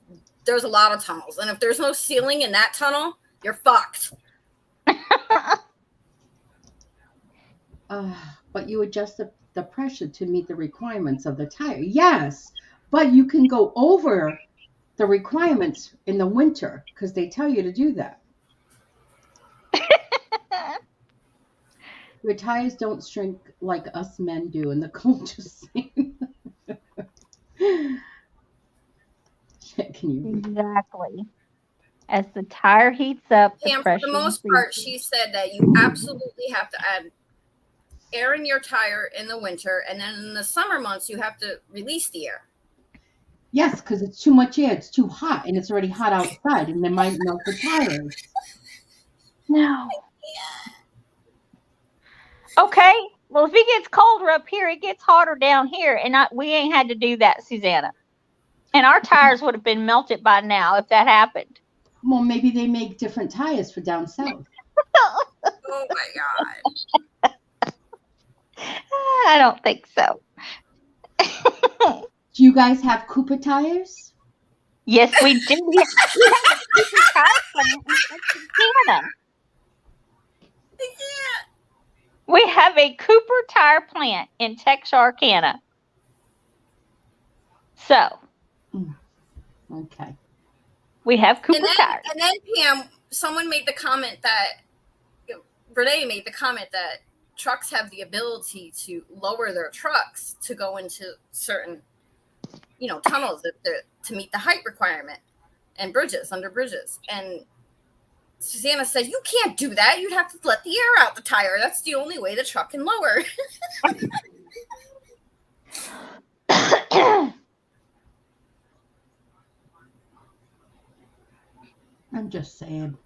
there's a lot of tunnels. And if there's no ceiling in that tunnel, you're fucked. But you adjust the pressure to meet the requirements of the tire. Yes, but you can go over the requirements in the winter because they tell you to do that. Your tires don't shrink like us men do in the cold. Just saying. Can you read? Exactly. As the tire heats up, the Pam, for pressure the most part, increases. she said that you absolutely have to add air in your tire in the winter, and then in the summer months, you have to release the air. Yes, because it's too much air. It's too hot, and it's already hot outside, and they might melt the tires. No. Okay. Well, if it gets colder up here, it gets hotter down here, and we ain't had to do that, Susanna. And our tires would have been melted by now if that happened. Well, maybe they make different tires for down south. Oh my God. I don't think so. Do you guys have Cooper tires? Yes, we do. We have a Cooper tire plant in Susana. We have a Cooper tire plant in Texarkana. So, Okay. we have Cooper tires. And then, Pam, someone made the comment that, Renee made the comment that trucks have the ability to lower their trucks to go into certain, tunnels to meet the height requirement and under bridges. And Susanna said, you can't do that. You'd have to let the air out the tire. That's the only way the truck can lower. I'm just saying.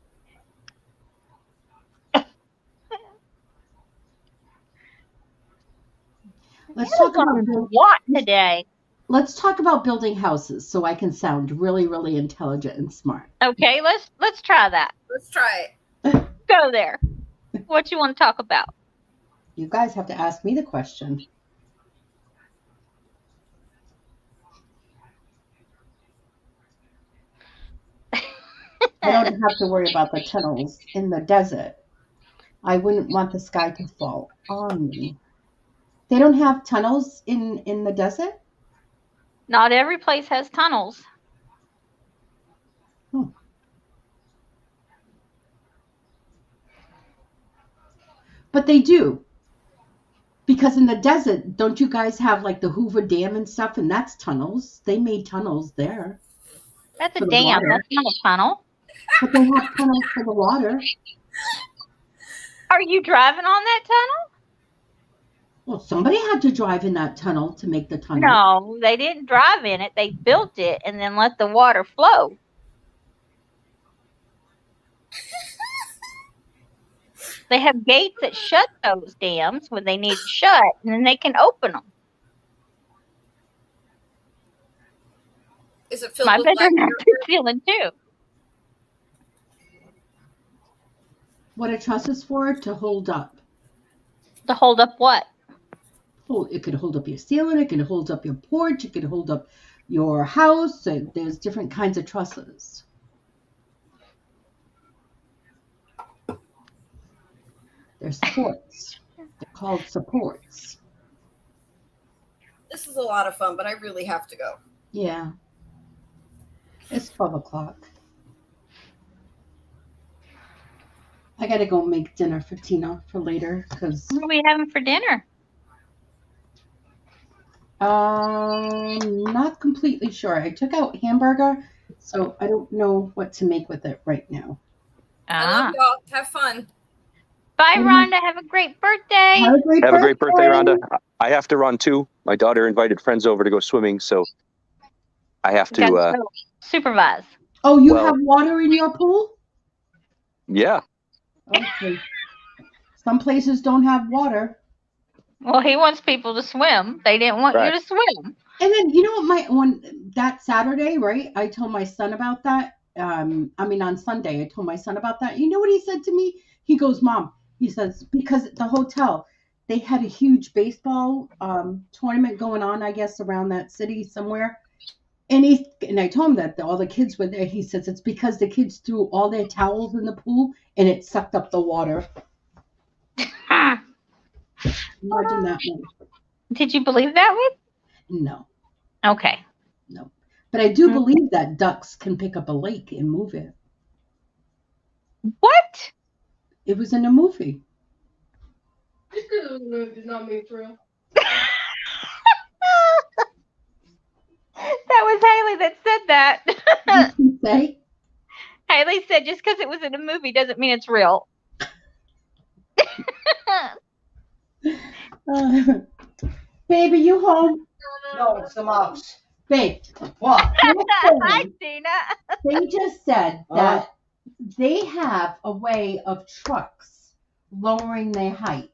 Let's talk about what today? Let's talk about building houses so I can sound really, really intelligent and smart. Okay, let's try that. Let's try it. Go there. What you want to talk about? You guys have to ask me the question. I don't have to worry about the tunnels in the desert. I wouldn't want the sky to fall on me. They don't have tunnels in the desert? Not every place has tunnels. But they do. Because in the desert, don't you guys have like the Hoover Dam and stuff, and that's tunnels? They made tunnels there. That's a dam. Water. That's not a tunnel. But they have tunnels for the water. Are you driving on that tunnel? Well, somebody had to drive in that tunnel to make the tunnel. No, they didn't drive in it. They built it and then let the water flow. They have gates that shut those dams when they need to shut, and then they can open them. Is it filled My with bedroom black has dirt? good ceiling too. What a truss is for? To hold up. To hold up what? It could hold up your ceiling. It could hold up your porch. It could hold up your house. There's different kinds of trusses. They're supports. They're called supports. This is a lot of fun, but I really have to go. Yeah. It's 12 o'clock. I gotta go make dinner for Tina for later because What are we having for dinner? not completely sure. I took out hamburger, so I don't know what to make with it right now. I love y'all. Have fun. Bye, Rhonda. Have a great birthday. Have a great Have birthday. a great birthday, Rhonda. I have to run too. My daughter invited friends over to go swimming, so I have Gotta to. go supervise. Oh, you Well- have water in your pool? Yeah. Okay. Some places don't have water. Well, he wants people to swim. They didn't want you Right. to swim. And then you know what? That Saturday, right? I told my son about that. On Sunday, I told my son about that. You know what he said to me? He goes, "Mom," he says, because at the hotel they had a huge baseball tournament going on, I guess, around that city somewhere. And I told him that all the kids were there. He says it's because the kids threw all their towels in the pool and it sucked up the water. Imagine that one. Did you believe that one? No. Okay. No. But I do believe that ducks can pick up a lake and move it. What? It was in a movie. Just because it was a movie does not mean it's real. That was Haley that said that. What did you say? Haley said just because it was in a movie doesn't mean it's real. Baby, you home? No, it's the mouse. Babe, What? Hi, Tina. they just said that they have a way of trucks lowering their height.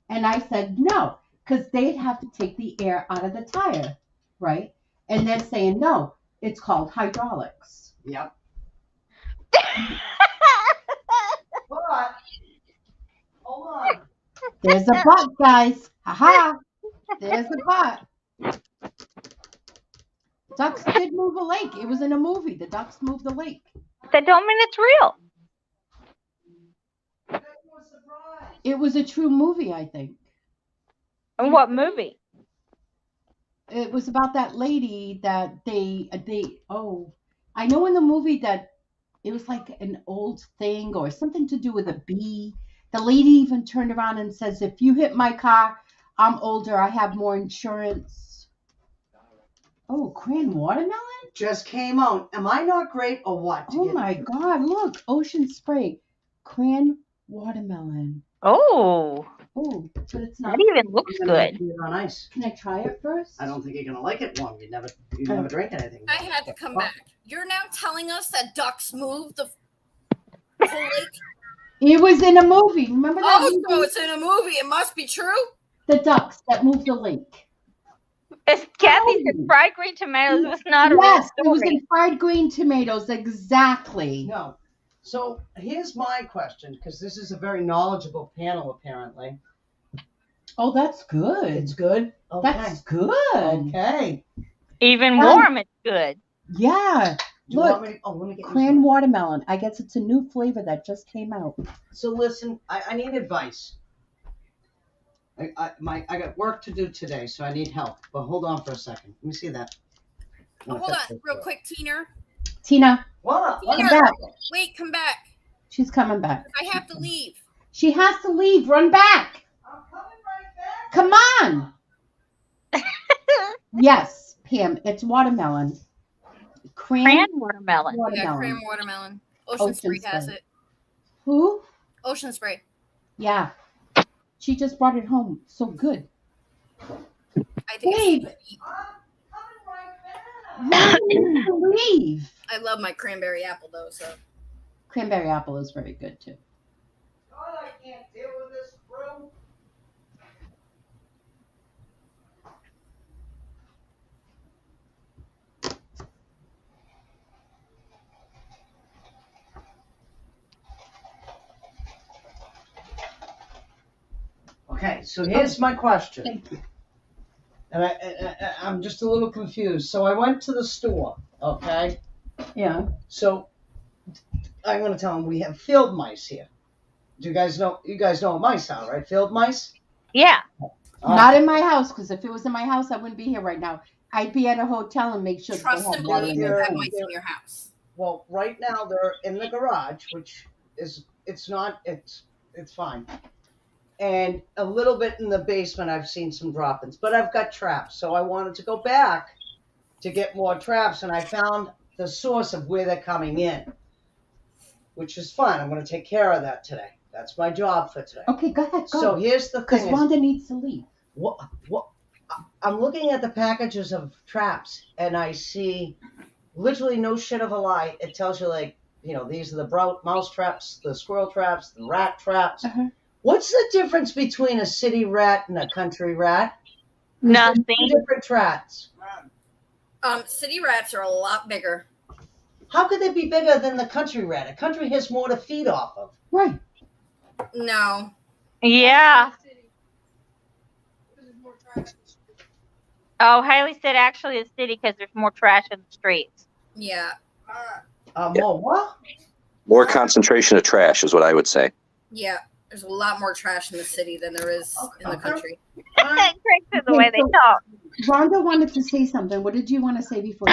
And I said no, because they'd have to take the air out of the tire, right? And they're saying no, it's called hydraulics. Yep. But, hold on. There's a but, guys. Ha-ha. There's a but. Ducks did move a lake. It was in a movie. The ducks moved the lake. That don't mean it's real. It was a true movie, I think. What movie? It was about that lady that I know in the movie that it was like an old thing or something to do with a bee. The lady even turned around and says, if you hit my car, I'm older, I have more insurance. Oh, cran watermelon? Just came out. Am I not great or what? Oh my God, look, ocean spray. Cran watermelon. Oh. Oh, but it's not. That even looks You're gonna good. do it on ice. Can I try it first? I don't think you're gonna like it warm. You never drink anything. I had to come Oh. back. You're now telling us that ducks move the whole lake? It was in a movie. Remember that Oh, movie? so it's in a movie. It must be true. The ducks that moved the lake. As Kathy said, fried green tomatoes was not a real Yes, it was story. in fried green tomatoes. Exactly. No. So here's my question, because this is a very knowledgeable panel, apparently. Oh, that's good. It's good. Okay. That's good. Okay. Even warm, it's good. Yeah. Do you want Look, me to, let me get cran watermelon. I guess it's a new flavor that just came out. So listen, I need advice. I got work to do today, so I need help. But hold on for a second. Let me see that. Oh, hold on, real quick, Tina. Tina, What? come Tina, back. wait, come back. She's coming back. I have to leave. She has to leave. Run back. I'm coming right back. Come on. Yes, Pam, it's watermelon. Cran watermelon. Yeah, watermelon. cran watermelon. Ocean Spray has Spray. it. Who? Ocean Spray. Yeah. She just brought it home. So good. I think Babe. I'm coming right back. Why did you leave? I love my cranberry apple though, so Cranberry apple is very good too. God, I can't deal with this room. Okay, so here's my question. Thank you. And I'm just a little confused. So I went to the store, okay? Yeah. So I'm going to tell them we have field mice here. Do you guys know? You guys know what mice are, right? Field mice. Yeah. Not in my house, because if it was in my house, I wouldn't be here right now. I'd be at a hotel and make sure that trust they and have water believe in you their have food. mice in your house. Well, right now they're in the garage, which is it's fine. And a little bit in the basement, I've seen some drop-ins, but I've got traps. So I wanted to go back to get more traps, and I found the source of where they're coming in, which is fine. I'm going to take care of that today. That's my job for today. Okay, go ahead, go. So here's the Because thing: is, Rhonda needs to leave. what I'm looking at the packages of traps, and I see literally no shit of a lie. It tells you these are the mouse traps, the squirrel traps, the rat traps. Uh-huh. What's the difference between a city rat and a country rat? 'Cause they're Nothing. two different traps. City rats are a lot bigger. How could they be bigger than the country rat? A country has more to feed off of. Right. No. Yeah. Oh, Haley said actually it's city because there's more trash in the streets. Yeah. More what? More concentration of trash is what I would say. Yeah. There's a lot more trash in the city than there is in the country. Craig said the way they talk. Rhonda wanted to say something. What did you want to say before?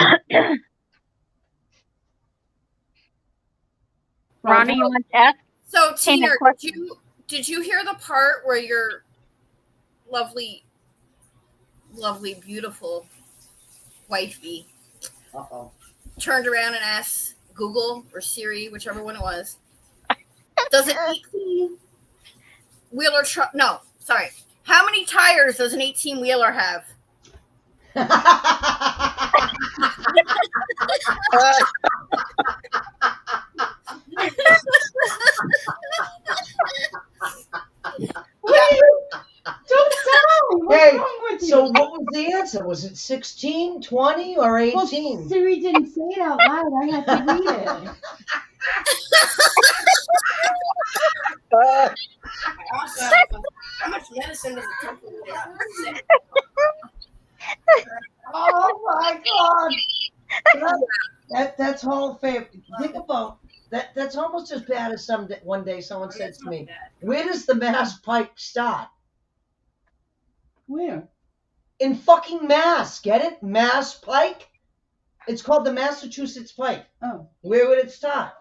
Rhonda, you want to ask? So Tina, question. did you hear the part where your lovely, beautiful wifey Uh-oh. turned around and asked Google or Siri, whichever one it was, does an 18-wheeler truck? No, sorry. How many tires does an 18-wheeler have? Don't tell. What's Hey, wrong with you? so what was the answer? Was it 16, 20, or 18? Well, Siri didn't say it out loud. I had to read it. How much medicine does it take to get sick? Oh my God! That's Hall of Fame. Think about that. That's almost as bad as one day someone said to me, "Where does the Mass Pike start?" Where? In fucking Mass. Get it? Mass Pike. It's called the Massachusetts Pike. Oh. Where would it start?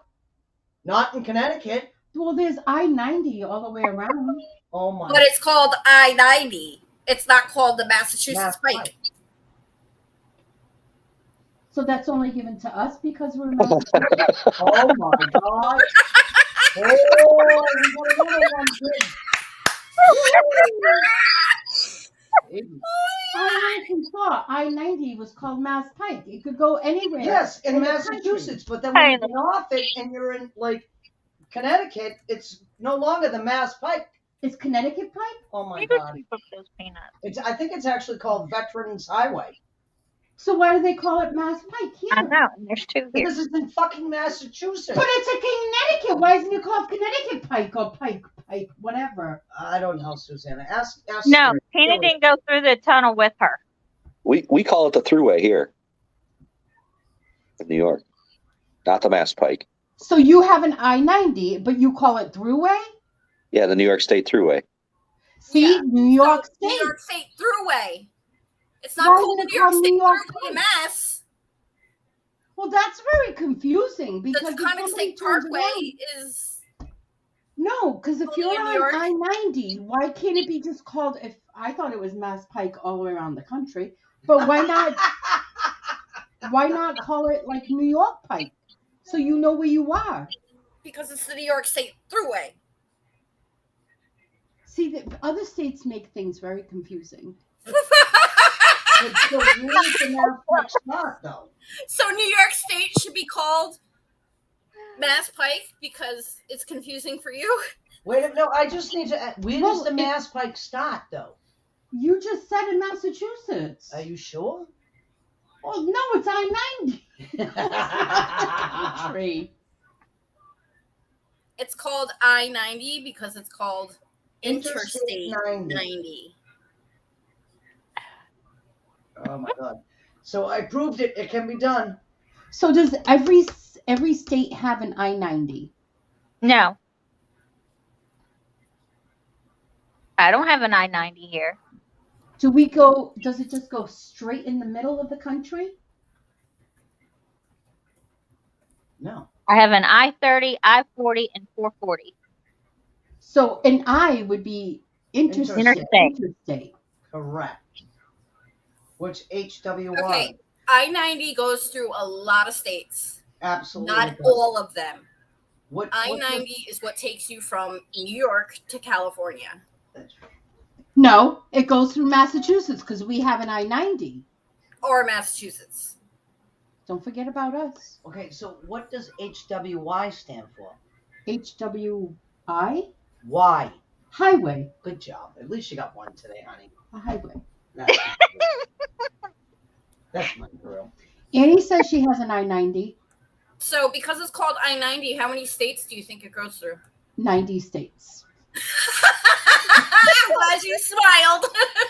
Not in Connecticut. Well, there's I-90 all the way around. Oh my. But it's called I-90. It's not called the Massachusetts Pike. So that's only given to us because we're Oh my God. Oh, we got another one, kid. I actually saw I-90 was called Mass Pike. It could go anywhere. Yes, in the Massachusetts, country. but then when you Hey, get off it and you're in like Connecticut, it's no longer the Mass Pike. Is Connecticut Pike? Oh my you could God! keep up those peanuts. I think it's actually called Veterans Highway So why do they call it Mass Pike I here? know, and there's 2 here. because it's in fucking Massachusetts. But it's a Connecticut. Why isn't it called Connecticut Pike or Pike, whatever? I don't know, Susanna. Ask. No, Siri. Tina didn't go through the tunnel with her. We call it the Thruway here in New York, not the Mass Pike. So you have an I-90, but you call it Thruway? Yeah, the New York State Thruway. See, Yeah. New York So, State. New York State Thruway. It's Why not is called it the New York called State New York Thruway in State? Mass. Well, that's very confusing The because if Taconic somebody State turns Parkway around, is no, because if only you're in New on York. I-90, why can't it be just called? If I thought it was Mass Pike all the way around the country, but why not? Why not call it like New York Pike, so you know where you are? Because it's the New York State Thruway. See, the other states make things very confusing. So you need the Mass Pike start though. So New York State should be called Mass Pike because it's confusing for you. Wait a minute, no, I just need to. Where Well, does the it- Mass Pike start though? You just said in Massachusetts. Are you sure? Oh no, it's I-90. Country. It's called I-90 because it's called Interstate 90. 90. Oh my God! So I proved it. It can be done. So does every state have an I-90? No. I don't have an I-90 here. Does it just go straight in the middle of the country? No. I have an I-30, I-40, and 440. So an I would be interstate. Interstate. Correct. Which HWY? Okay, I-90 goes through a lot of states. Absolutely. Not does. all of them. What I-90 is what takes you from New York to California. No, it goes through Massachusetts because we have an I-90. Or Massachusetts. Don't forget about us. Okay, so what does HWY stand for? HWI? Why? Highway. Good job. At least you got one today, honey. A highway. That's my girl. Annie says she has an I-90. So because it's called I-90, how many states do you think it goes through? 90 states. I'm glad you smiled.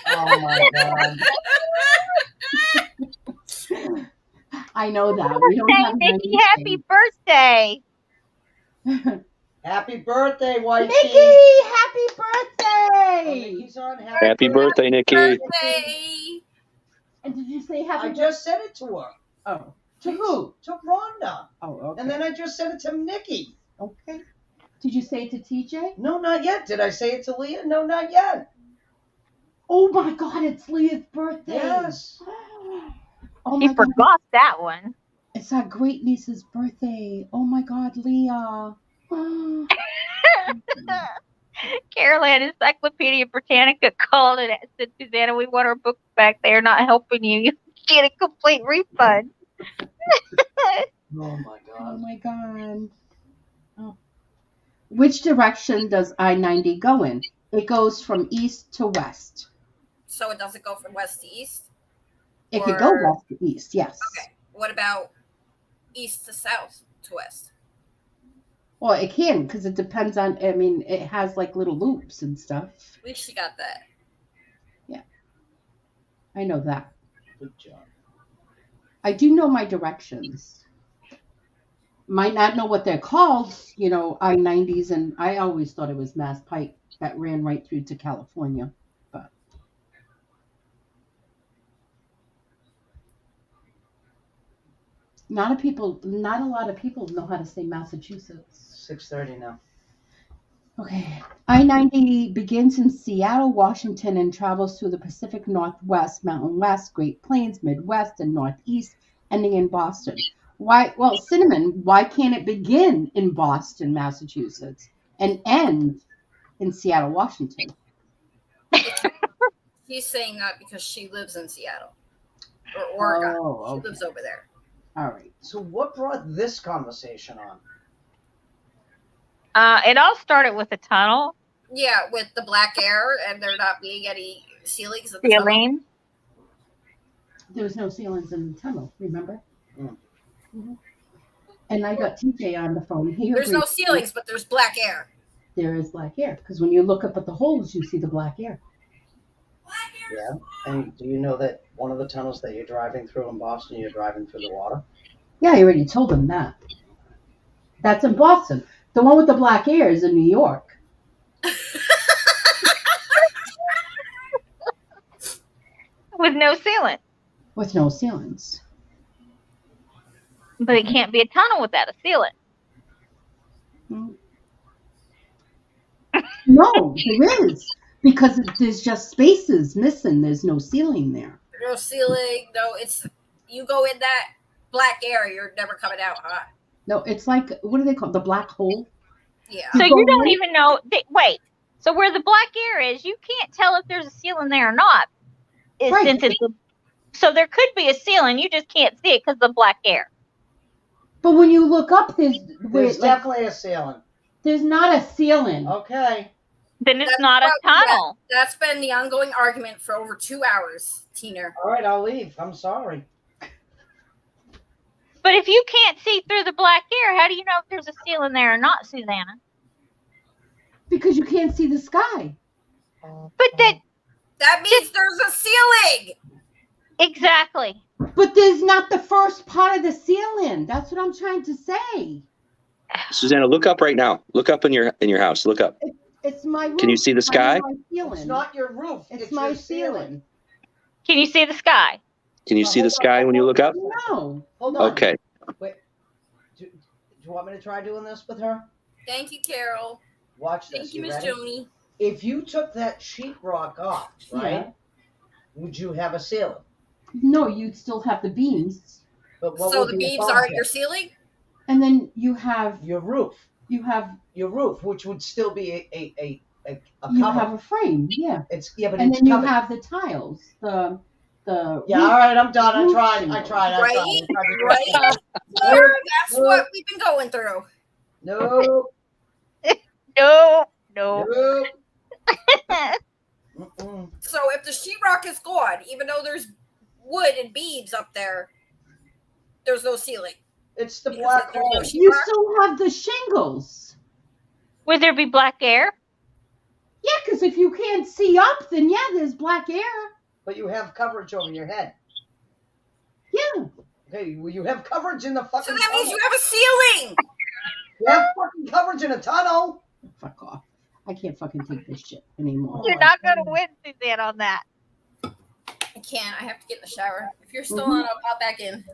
Oh my God. I know that. We don't Hey, have Nikki, 90 happy birthday. states. Happy birthday, wifey. Nikki, happy Oh, birthday! Nikki's on. Happy birthday, Nikki. Birthday. And did you say happy I just said it to her. Oh, to who? To Rhonda. Oh, okay. And then I just said it to Nikki. Okay. Did you say it to TJ? No, not yet. Did I say it to Leah? No, not yet. Oh my God, it's Leah's birthday. Yes. Oh She my God, forgot that one. it's our great niece's birthday. Oh my God, Leah. Caroline Encyclopedia Britannica called and said, Susanna, we want our books back. They are not helping you. You get a complete refund. Oh my Oh God. my God. Oh. Which direction does I-90 go in? It goes from east to west. So it doesn't go from west to east? It could go Or- west to east, yes. Okay. What about east to south to west? Well, it can because it depends on, I mean, it has like little loops and stuff. At least you got that. I know that. Good job. I do know my directions. Might not know what they're called, you know, I-90s, and I always thought it was Mass Pike that ran right through to California. But not a lot of people know how to say Massachusetts. 6:30 now. Okay. I-90 begins in Seattle, Washington, and travels through the Pacific Northwest, Mountain West, Great Plains, Midwest, and Northeast, ending in Boston. Why? Well, Cinnamon, why can't it begin in Boston, Massachusetts, and end in Seattle, Washington? He's saying that because she lives in Seattle or Oregon. Oh, She okay. lives over there. All right. So what brought this conversation on? It all started with a tunnel Yeah, with the black air and there not being any ceilings in the tunnel. ceiling. There was no ceilings in the tunnel, remember? Mm. Mm-hmm. And I got TJ on the phone. He There's no agreed. ceilings, but there's black air. There is black air because when you look up at the holes, you see the black air. Yeah. And do you know that one of the tunnels that you're driving through in Boston, you're driving through the water? Yeah, I already told him that. That's in Boston. The one with the black air is in New York. With no ceiling. With no ceilings. But it can't be a tunnel without a ceiling. No, there is. Because there's just spaces missing. There's no ceiling there. No ceiling. No, it's you go in that black air, you're never coming out hot. No, it's like, what do they call it? The black hole? Yeah. So You you go don't in- even know. Wait. So where the black air is, you can't tell if there's a ceiling there or not. Right. Since it's so there could be a ceiling, you just can't see it because of the black air. But when you look up, there's Definitely a ceiling. there's not a ceiling. Okay. Then it's That's not a probably- tunnel. That's been the ongoing argument for over 2 hours, Tina. All right, I'll leave. I'm sorry. But if you can't see through the black air, how do you know if there's a ceiling there or not, Susanna? Because you can't see the sky. But That means there's a ceiling. exactly. But there's not the first part of the ceiling. That's what I'm trying to say. Susanna, look up right now. Look up in your house. Look up. It's my roof. Can you see the sky? My ceiling. It's not your roof. It's It's my your ceiling. Can you see the sky? Can you see the sky when you look up? No. Hold on. Okay. Wait. Do you want me to try doing this with her? Thank you, Carol. Watch this. Thank you, You Miss ready? Joni. If you took that sheetrock off, right, Yeah. would you have a ceiling? No, you'd still have the beams. But what So would the be beams above aren't it? your ceiling? And then you have Your roof. Your roof, which would still be a you cover. have a frame, yeah. But And it's then you covered. have the tiles, the Yeah, roof. all right, I'm done. I roof tried. shingles. Right? Right? That's what we've been going through. No. No. No. Mm-mm. So if the sheetrock is gone, even though there's wood and beams up there, there's no ceiling. It's the Because black there's no hole. You sheetrock. still have the shingles. Would there be black air? Yeah, because if you can't see up, then yeah, there's black air. But you have coverage over your head. Yeah. Okay, well, you have coverage in the So fucking that means tunnel. you have a ceiling. You have fucking coverage in a tunnel. Fuck off. I can't fucking take this shit anymore. You're not going to win, Suzanne, on that. I can't. I have to get in the shower. If you're still on, I'll pop back in.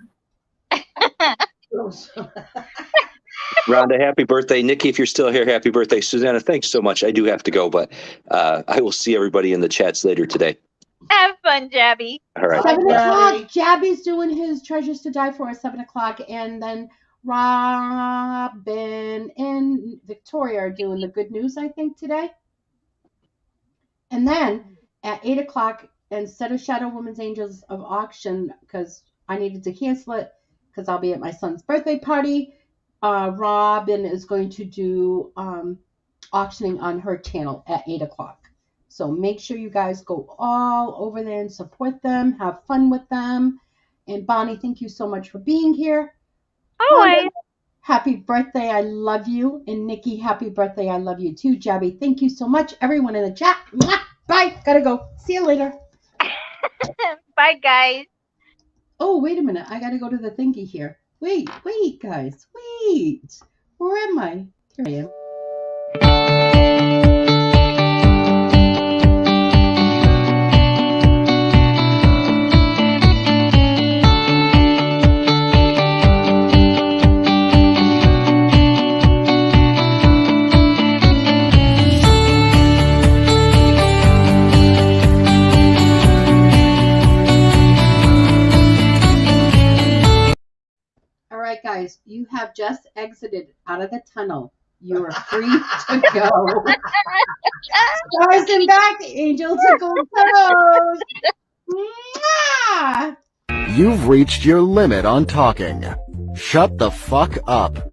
Rhonda, happy birthday. Nikki, if you're still here, happy birthday. Susanna, thanks so much. I do have to go, but I will see everybody in the chats later today. Have fun, Jabby. All right. 7 Bye. o'clock. Jabby's doing his Treasures to Die For at 7 o'clock. And then Robin and Victoria are doing the good news, I think, today. And then at 8 o'clock, instead of Shadow Women's Angels of Auction, because I needed to cancel it because I'll be at my son's birthday party, Robin is going to do auctioning on her channel at 8 o'clock. So make sure you guys go all over there and support them. Have fun with them. And Bonnie, thank you so much for being here. Always. Happy birthday. I love you. And Nikki, happy birthday. I love you too. Jabby, thank you so much. Everyone in the chat. Mwah! Bye. Gotta go. See you later. Bye, guys. Oh, wait a minute. I gotta go to the thingy here. Wait, guys. Wait. Where am I? Here I am. All right, guys, you have just exited out of the tunnel. You are free to go. Stars and back, angel tickle toes. Mwah! You've reached your limit on talking. Shut the fuck up.